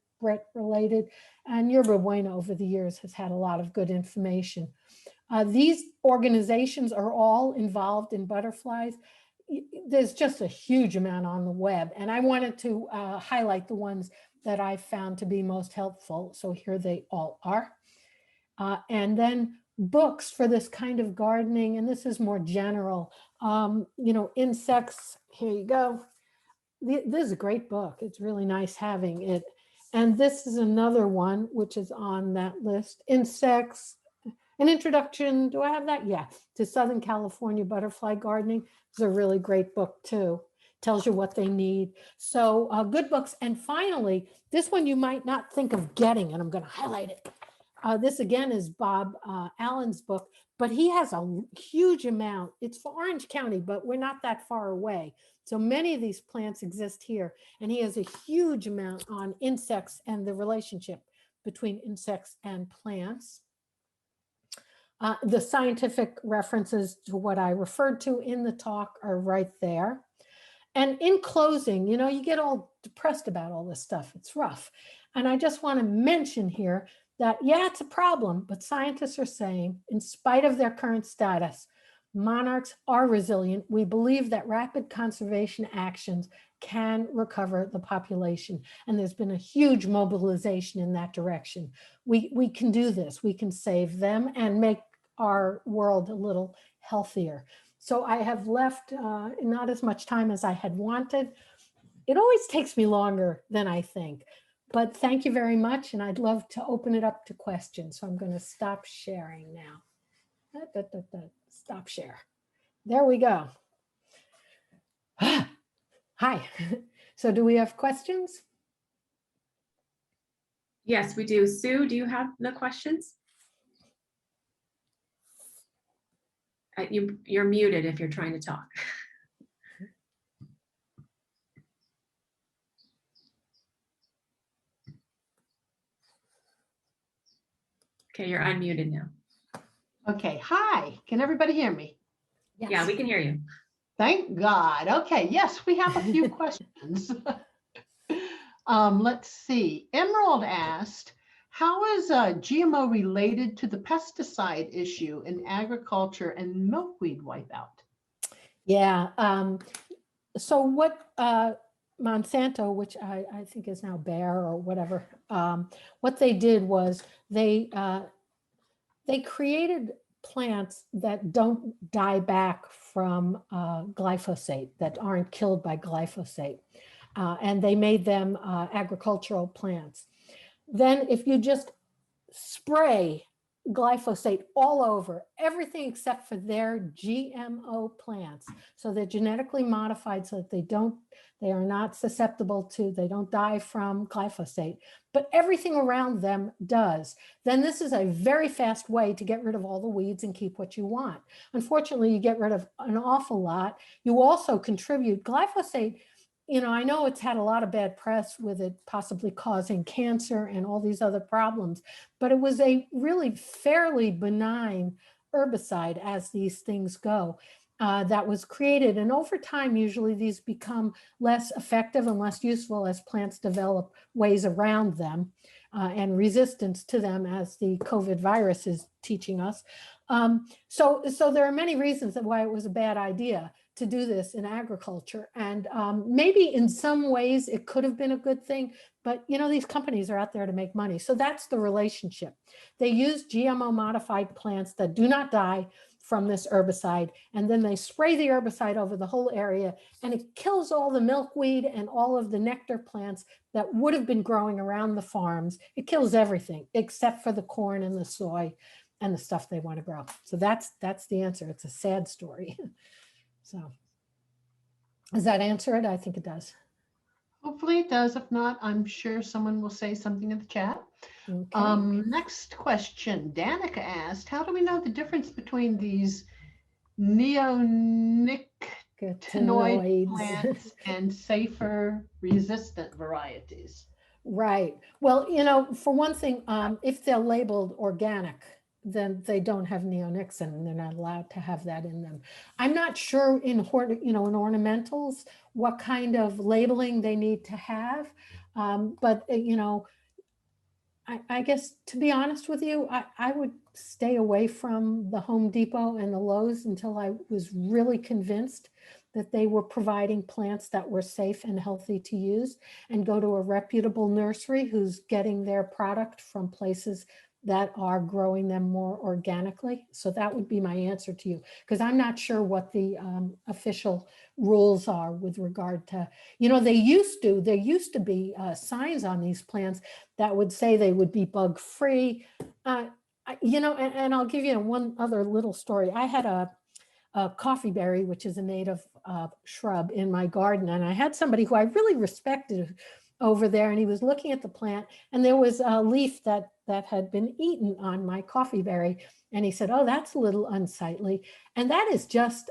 related, and Yerba Buena over the years has had a lot of good information. These organizations are all involved in butterflies. There's just a huge amount on the web, and I wanted to highlight the ones that I found to be most helpful. So here they all are. And then books for this kind of gardening, and this is more general. Insects, here you go. This is a great book. It's really nice having it. And this is another one, which is on that list. Insects, an introduction, do I have that? Yeah, to Southern California butterfly gardening. It's a really great book too. Tells you what they need. So good books. And finally, this one you might not think of getting, and I'm going to highlight it. This again is Bob Allen's book, but he has a huge amount. It's for Orange County, but we're not that far away. So many of these plants exist here, and he has a huge amount on insects and the relationship between insects and plants. The scientific references to what I referred to in the talk are right there. And in closing, you know, you get all depressed about all this stuff. It's rough. And I just want to mention here that, yeah, it's a problem, but scientists are saying, in spite of their current status, monarchs are resilient. We believe that rapid conservation actions can recover the population. And there's been a huge mobilization in that direction. We can do this. We can save them and make our world a little healthier. So I have left not as much time as I had wanted. It always takes me longer than I think, but thank you very much. And I'd love to open it up to questions. So I'm going to stop sharing now. Stop share. There we go. Hi. So do we have questions? Yes, we do. Sue, do you have the questions? You're muted if you're trying to talk. Okay, you're unmuted now. Okay, hi, can everybody hear me? Yes. Yeah, we can hear you. Thank God. Okay, yes, we have a few questions. Let's see. Emerald asked, how is GMO related to the pesticide issue in agriculture and milkweed wipeout? Yeah. So what Monsanto, which I think is now Bayer or whatever, what they did was they created plants that don't die back from glyphosate, that aren't killed by glyphosate. And they made them agricultural plants. Then if you just spray glyphosate all over everything except for their GMO plants, so they're genetically modified so that they are not susceptible to, they don't die from glyphosate, but everything around them does, then this is a very fast way to get rid of all the weeds and keep what you want. Unfortunately, you get rid of an awful lot. You also contribute glyphosate. You know, I know it's had a lot of bad press with it possibly causing cancer and all these other problems, but it was a really fairly benign herbicide as these things go that was created. And over time, usually these become less effective and less useful as plants develop ways around them and resistance to them, as the COVID virus is teaching us. So there are many reasons why it was a bad idea to do this in agriculture. And maybe in some ways it could have been a good thing, but you know, these companies are out there to make money. So that's the relationship. They use GMO modified plants that do not die from this herbicide, and then they spray the herbicide over the whole area, and it kills all the milkweed and all of the nectar plants that would have been growing around the farms. It kills everything except for the corn and the soy and the stuff they want to grow. So that's the answer. It's a sad story. So does that answer it? I think it does. Hopefully it does. If not, I'm sure someone will say something in the chat. Okay. Next question. Danica asked, how do we know the difference between these neonicotinoid plants and safer resistant varieties? Right. Well, you know, for one thing, if they're labeled organic, then they don't have neonics and they're not allowed to have that in them. I'm not sure in ornamentals what kind of labeling they need to have, but you know, I guess, to be honest with you, I would stay away from the Home Depot and the Lowe's until I was really convinced that they were providing plants that were safe and healthy to use, and go to a reputable nursery who's getting their product from places that are growing them more organically. So that would be my answer to you, because I'm not sure what the official rules are with regard to, you know, there used to be signs on these plants that would say they would be bug free. You know, and I'll give you one other little story. I had a coffee berry, which is a native shrub, in my garden, and I had somebody who I really respected over there, and he was looking at the plant, and there was a leaf that had been eaten on my coffee berry, and he said, "Oh, that's a little unsightly," and that is just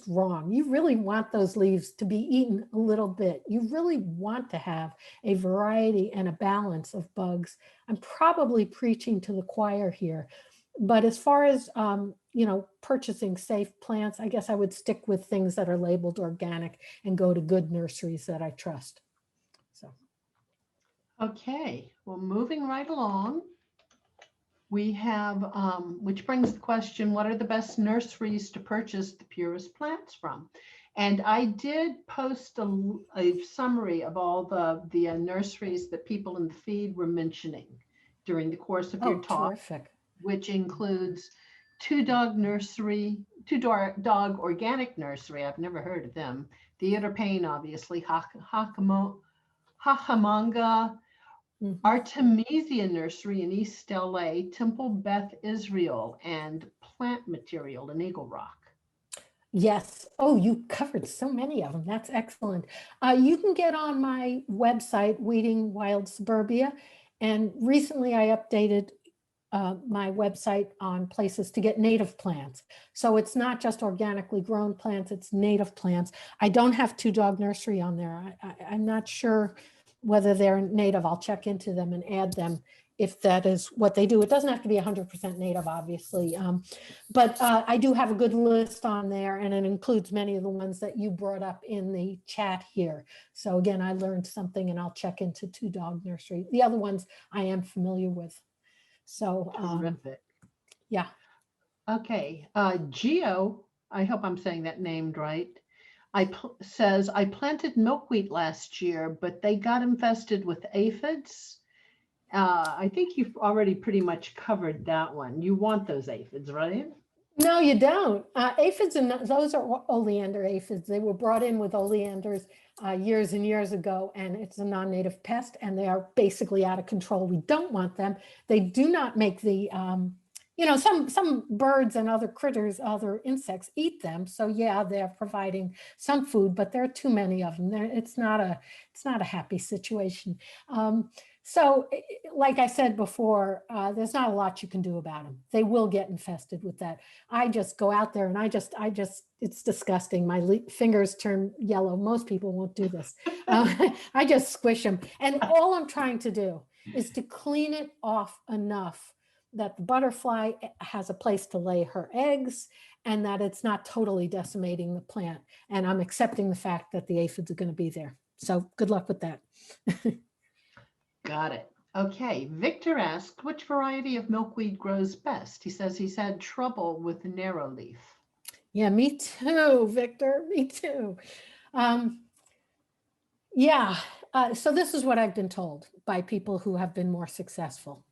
wrong. You really want those leaves to be eaten a little bit. You really want to have a variety and a balance of bugs. I'm probably preaching to the choir here, But as far as, purchasing safe plants, I guess I would stick with things that are labeled organic and go to good nurseries that I trust. So. Okay, well, moving right along, we have, which brings the question, what are the best nurseries to purchase the Purest plants from? And I did post a summary of all the nurseries that people in the feed were mentioning during the course of your talk, Terrific. which includes Two Dog Organic Nursery. I've never heard of them. Theater Pain, obviously, Hachamanga, Artemisia Nursery in East LA, Temple Beth Israel, and Plant Material in Eagle Rock. Yes. Oh, you covered so many of them. That's excellent. You can get on my website, Weeding Wild Suburbia. And recently I updated my website on places to get native plants. So it's not just organically grown plants, it's native plants. I don't have Two Dog Nursery on there. I'm not sure whether they're native. I'll check into them and add them if that is what they do. It doesn't have to be 100% native, obviously. But I do have a good list on there, and it includes many of the ones that you brought up in the chat here. So again, I learned something, and I'll check into Two Dog Nursery. The other ones I am familiar with. So Terrific. yeah. Okay, Geo, I hope I'm saying that named right, says, I planted milkweed last year, but they got infested with aphids. I think you've already pretty much covered that one. You want those aphids, right? No, you don't. Aphids, and those are oleander aphids. They were brought in with oleanders years and years ago, and it's a non-native pest, and they are basically out of control. We don't want them. They do not make the, some birds and other critters, other insects eat them. So yeah, they're providing some food, but there are too many of them. It's not a happy situation. So like I said before, there's not a lot you can do about them. They will get infested with that. I just go out there and I just, it's disgusting. My fingers turn yellow. Most people won't do this. I just squish them. And all I'm trying to do is to clean it off enough that the butterfly has a place to lay her eggs and that it's not totally decimating the plant. And I'm accepting the fact that the aphids are going to be there. So good luck with that. Got it. Okay, Victor asked, which variety of milkweed grows best? He says he's had trouble with narrow leaf. Yeah, me too, Victor, me too. So this is what I've been told by people who have been more successful.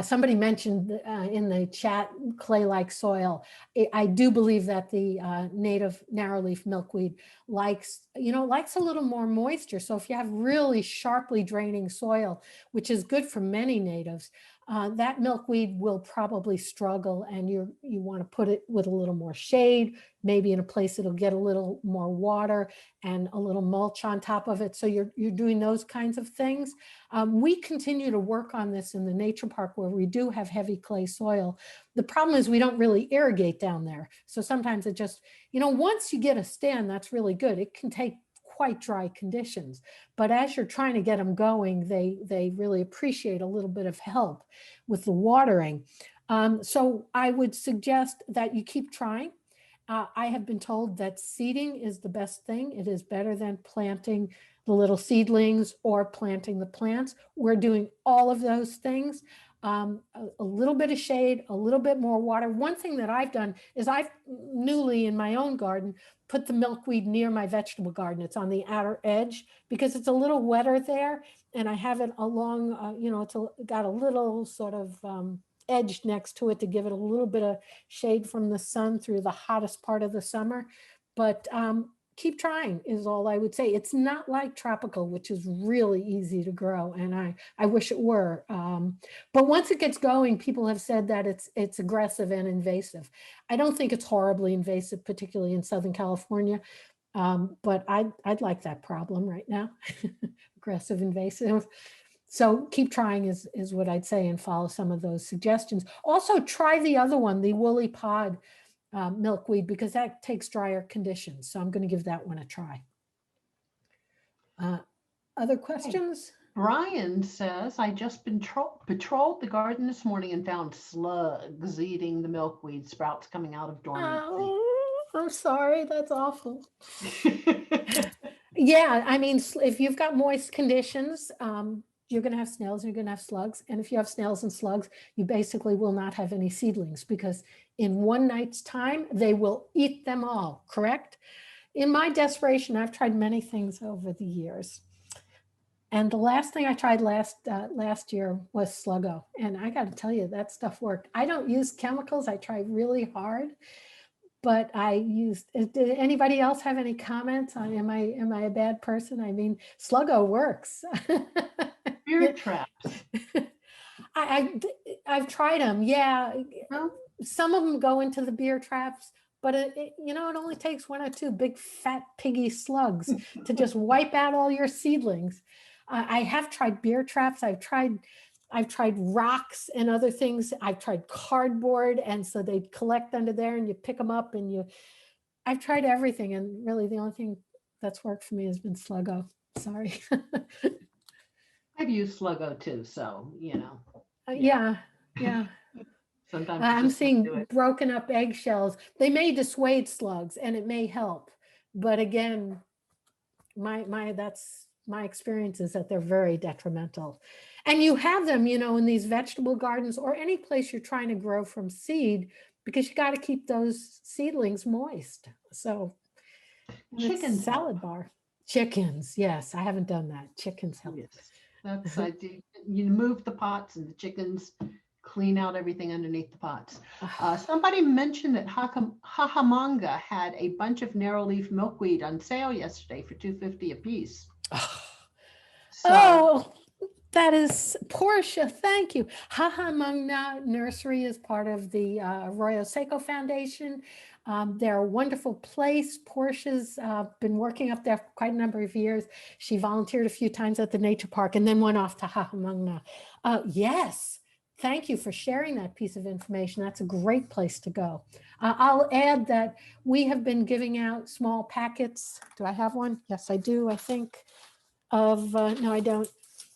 Somebody mentioned in the chat clay-like soil. I do believe that the native narrowleaf milkweed likes a little more moisture. So if you have really sharply draining soil, which is good for many natives, that milkweed will probably struggle, and you want to put it with a little more shade, maybe in a place it'll get a little more water and a little mulch on top of it. So you're doing those kinds of things. We continue to work on this in the nature park where we do have heavy clay soil. The problem is we don't really irrigate down there. So sometimes it just, once you get a stand, that's really good. It can take quite dry conditions, but as you're trying to get them going, they really appreciate a little bit of help with the watering. So I would suggest that you keep trying. I have been told that seeding is the best thing. It is better than planting the little seedlings or planting the plants. We're doing all of those things. A little bit of shade, a little bit more water. One thing that I've done is I've newly in my own garden put the milkweed near my vegetable garden. It's on the outer edge because it's a little wetter there, and I have it along, it's got a little sort of edge next to it to give it a little bit of shade from the sun through the hottest part of the summer. But keep trying is all I would say. It's not like tropical, which is really easy to grow, and I wish it were. But once it gets going, people have said that it's aggressive and invasive. I don't think it's horribly invasive, particularly in Southern California, but I'd like that problem right now, aggressive, invasive. So keep trying is what I'd say, and follow some of those suggestions. Also try the other one, the woolly pod milkweed, because that takes drier conditions. So I'm going to give that one a try. Other questions? Brian says, I just patrolled the garden this morning and found slugs eating the milkweed sprouts coming out of dormancy. Oh, I'm sorry. That's awful. Yeah, I mean, if you've got moist conditions, you're going to have snails and you're going to have slugs. And if you have snails and slugs, you basically will not have any seedlings because in one night's time, they will eat them all, correct? In my desperation, I've tried many things over the years. And the last thing I tried last year was Sluggo. And I got to tell you, that stuff worked. I don't use chemicals. I try really hard. But I used, did anybody else have any comments on, am I a bad person? I mean, Sluggo works. Beer traps. I've tried them. Yeah. No? Some of them go into the beer traps, but it only takes one or two big fat piggy slugs to just wipe out all your seedlings. I have tried beer traps. I've tried rocks and other things. I've tried cardboard, and so they collect under there and you pick them up and I've tried everything, and really the only thing that's worked for me has been Sluggo. Sorry. I've used Sluggo too, so, Yeah. Sometimes I'm just do seeing it. broken up eggshells. They may dissuade slugs and it may help, but again, that's my experience is that they're very detrimental. And you have them, in these vegetable gardens or any place you're trying to grow from seed, because you got to keep those seedlings moist. So Chickens salad bar. Chickens, yes, I haven't done that. Chickens help. Yes, that's I do. You move the pots and the chickens clean out everything underneath the pots. Somebody mentioned that Hahamanga had a bunch of narrow leaf milkweed on sale yesterday for $2.50 a piece. Oh, that is Portia. Thank you. Hahamanga Nursery is part of the Arroyo Seco Foundation. They're a wonderful place. Portia's been working up there for quite a number of years. She volunteered a few times at the nature park and then went off to Hahamanga. Yes. Thank you for sharing that piece of information. That's a great place to go. I'll add that we have been giving out small packets. Do I have one? Yes, I do, I think, of, no, I don't,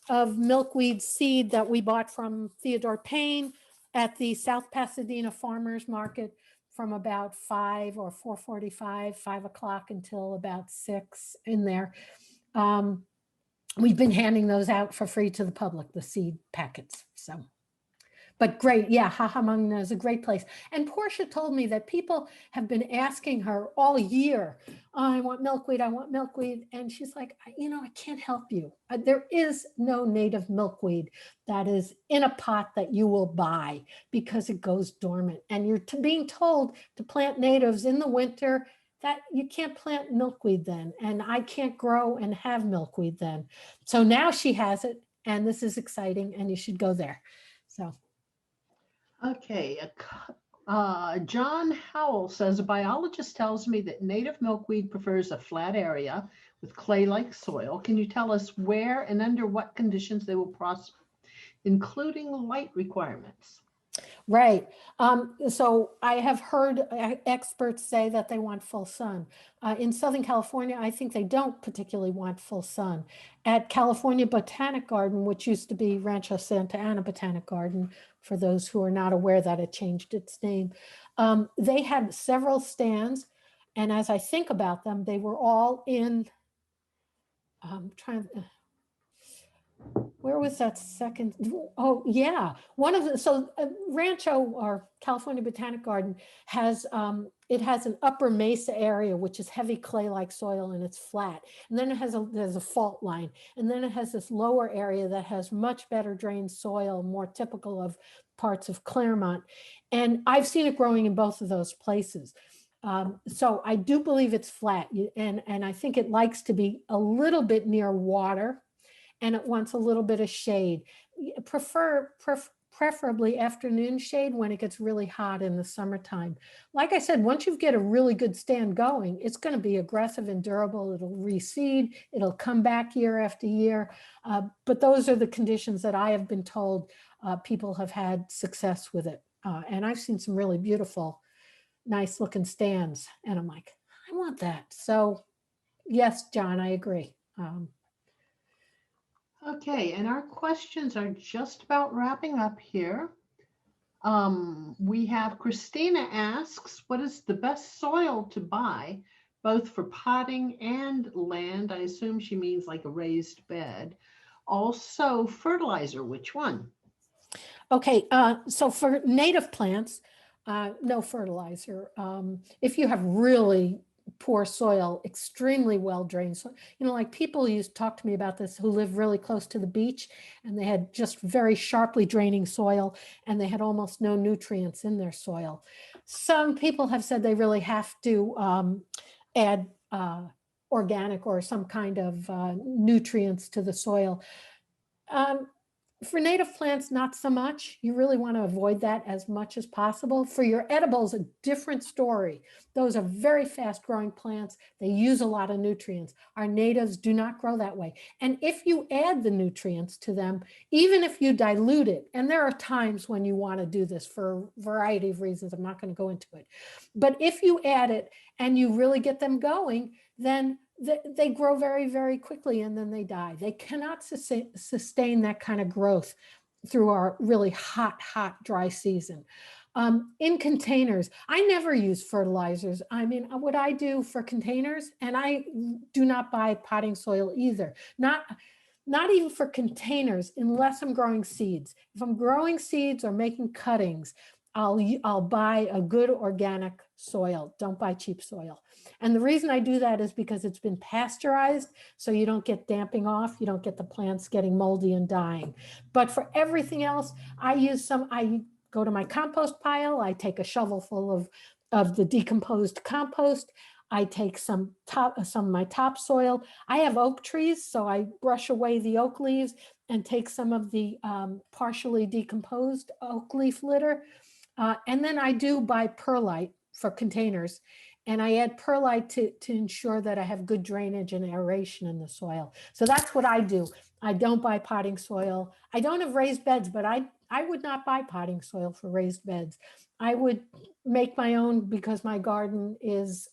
of milkweed seed that we bought from Theodore Payne at the South Pasadena Farmers Market from about 5 or 4:45, 5 o'clock until about 6 in there. We've been handing those out for free to the public, the seed packets, so. But great, yeah, Hahamanga is a great place. And Portia told me that people have been asking her all year, oh, I want milkweed. And she's like, I can't help you. There is no native milkweed that is in a pot that you will buy because it goes dormant. And you're being told to plant natives in the winter, that you can't plant milkweed then. And I can't grow and have milkweed then. So now she has it, and this is exciting, and you should go there. So. Okay, John Howell says, a biologist tells me that native milkweed prefers a flat area with clay-like soil. Can you tell us where and under what conditions they will prosper, including light requirements? Right. So I have heard experts say that they want full sun. In Southern California, I think they don't particularly want full sun. At California Botanic Garden, which used to be Rancho Santa Ana Botanic Garden, for those who are not aware that it changed its name, they had several stands. And as I think about them, they were all in, where was that second? Oh, yeah. One of the, so Rancho or California Botanic Garden has, it has an upper mesa area, which is heavy clay-like soil and it's flat. And then there's a fault line. And then it has this lower area that has much better drained soil, more typical of parts of Claremont. And I've seen it growing in both of those places. So I do believe it's flat. And I think it likes to be a little bit near water, and it wants a little bit of shade. Preferably afternoon shade when it gets really hot in the summertime. Like I said, once you get a really good stand going, it's going to be aggressive and durable. It'll reseed, it'll come back year after year. But those are the conditions that I have been told people have had success with it. And I've seen some really beautiful, nice looking stands. And I'm like, I want that. So yes, John, I agree. Okay, and our questions are just about wrapping up here. We have Christina asks, what is the best soil to buy, both for potting and land? I assume she means like a raised bed. Also, fertilizer, which one? Okay, so for native plants, no fertilizer. If you have really poor soil, extremely well drained, so like people used to talk to me about this who live really close to the beach, and they had just very sharply draining soil, and they had almost no nutrients in their soil. Some people have said they really have to add organic or some kind of nutrients to the soil. For native plants, not so much. You really want to avoid that as much as possible. For your edibles, a different story. Those are very fast growing plants. They use a lot of nutrients. Our natives do not grow that way. And if you add the nutrients to them, even if you dilute it, and there are times when you want to do this for a variety of reasons, I'm not going to go into it. But if you add it and you really get them going, then they grow very, very quickly and then they die. They cannot sustain that kind of growth through our really hot, dry season. In containers, I never use fertilizers. I mean, what I do for containers, and I do not buy potting soil either. Not even for containers, unless I'm growing seeds. If I'm growing seeds or making cuttings, I'll buy a good organic soil. Don't buy cheap soil. And the reason I do that is because it's been pasteurized, so you don't get damping off, you don't get the plants getting moldy and dying. But for everything else, I go to my compost pile, I take a shovel full of the decomposed compost, I take some of my topsoil. I have oak trees, so I brush away the oak leaves and take some of the partially decomposed oak leaf litter. And then I do buy perlite for containers. And I add perlite to ensure that I have good drainage and aeration in the soil. So that's what I do. I don't buy potting soil. I don't have raised beds, but I would not buy potting soil for raised beds. I would make my own because my garden is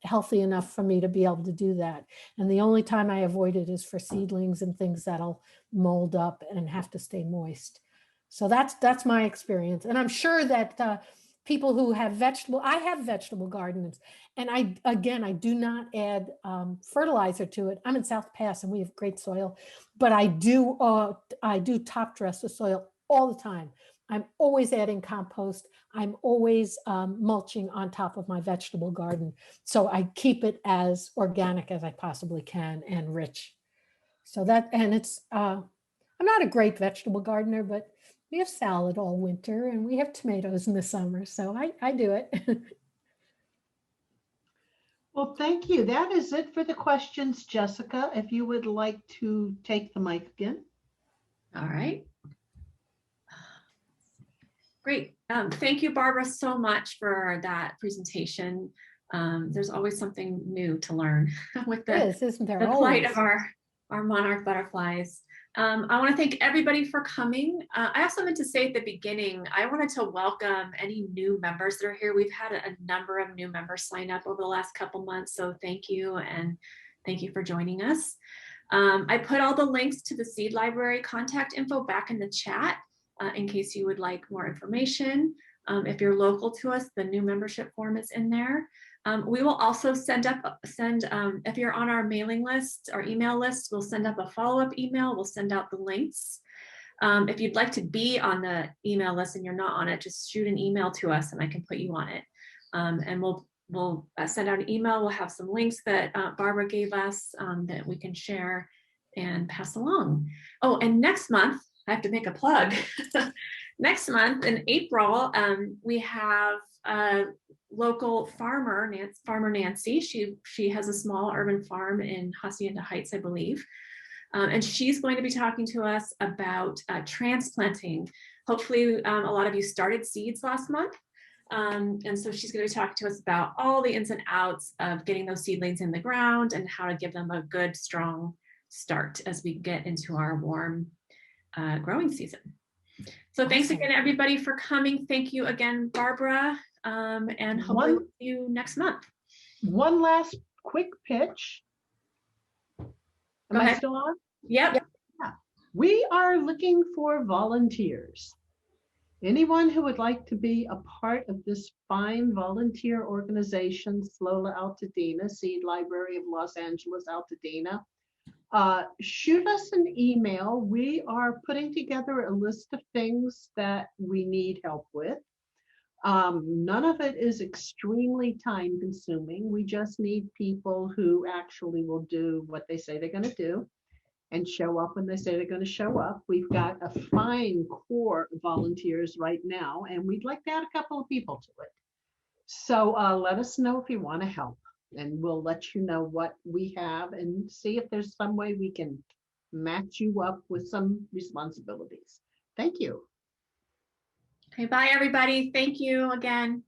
healthy enough for me to be able to do that. And the only time I avoid it is for seedlings and things that'll mold up and have to stay moist. So that's my experience. And I'm sure that people who have I have vegetable gardens, and I do not add fertilizer to it. I'm in South Pass and we have great soil, but I do top dress the soil all the time. I'm always adding compost. I'm always mulching on top of my vegetable garden. So I keep it as organic as I possibly can and rich. So I'm not a great vegetable gardener, but we have salad all winter and we have tomatoes in the summer. So I do it. Well, thank you. That is it for the questions, Jessica. If you would like to take the mic again. All right. Great. Thank you, Barbara, so much for that presentation. There's always something new to learn with isn't there? The Always. plight of our monarch butterflies. I want to thank everybody for coming. I also meant to say at the beginning, I wanted to welcome any new members that are here. We've had a number of new members sign up over the last couple months, so thank you, and thank you for joining us. I put all the links to the seed library contact info back in the chat in case you would like more information. If you're local to us, the new membership form is in there. We will also if you're on our mailing list, our email list, we'll send up a follow-up email. We'll send out the links. If you'd like to be on the email list and you're not on it, just shoot an email to us and I can put you on it. And we'll send out an email. We'll have some links that Barbara gave us that we can share and pass along. Oh, and next month, I have to make a plug. Next month in April, we have a local farmer, Nancy. She has a small urban farm in Hacienda Heights, I believe. And she's going to be talking to us about transplanting. Hopefully, a lot of you started seeds last month. And so she's going to be talking to us about all the ins and outs of getting those seedlings in the ground and how to give them a good, strong start as we get into our warm growing season. So thanks again, everybody, for coming. Thank you again, Barbara, and hopefully we'll see you next month. One last quick pitch. Am I still on? Yep. Yeah. We are looking for volunteers. Anyone who would like to be a part of this fine volunteer organization, Slola Altadena, Seed Library of Los Angeles, Altadena, shoot us an email. We are putting together a list of things that we need help with. None of it is extremely time consuming. We just need people who actually will do what they say they're going to do and show up when they say they're going to show up. We've got a fine core of volunteers right now, and we'd like to add a couple of people to it. So let us know if you want to help, and we'll let you know what we have and see if there's some way we can match you up with some responsibilities. Thank you. Okay, bye everybody. Thank you again.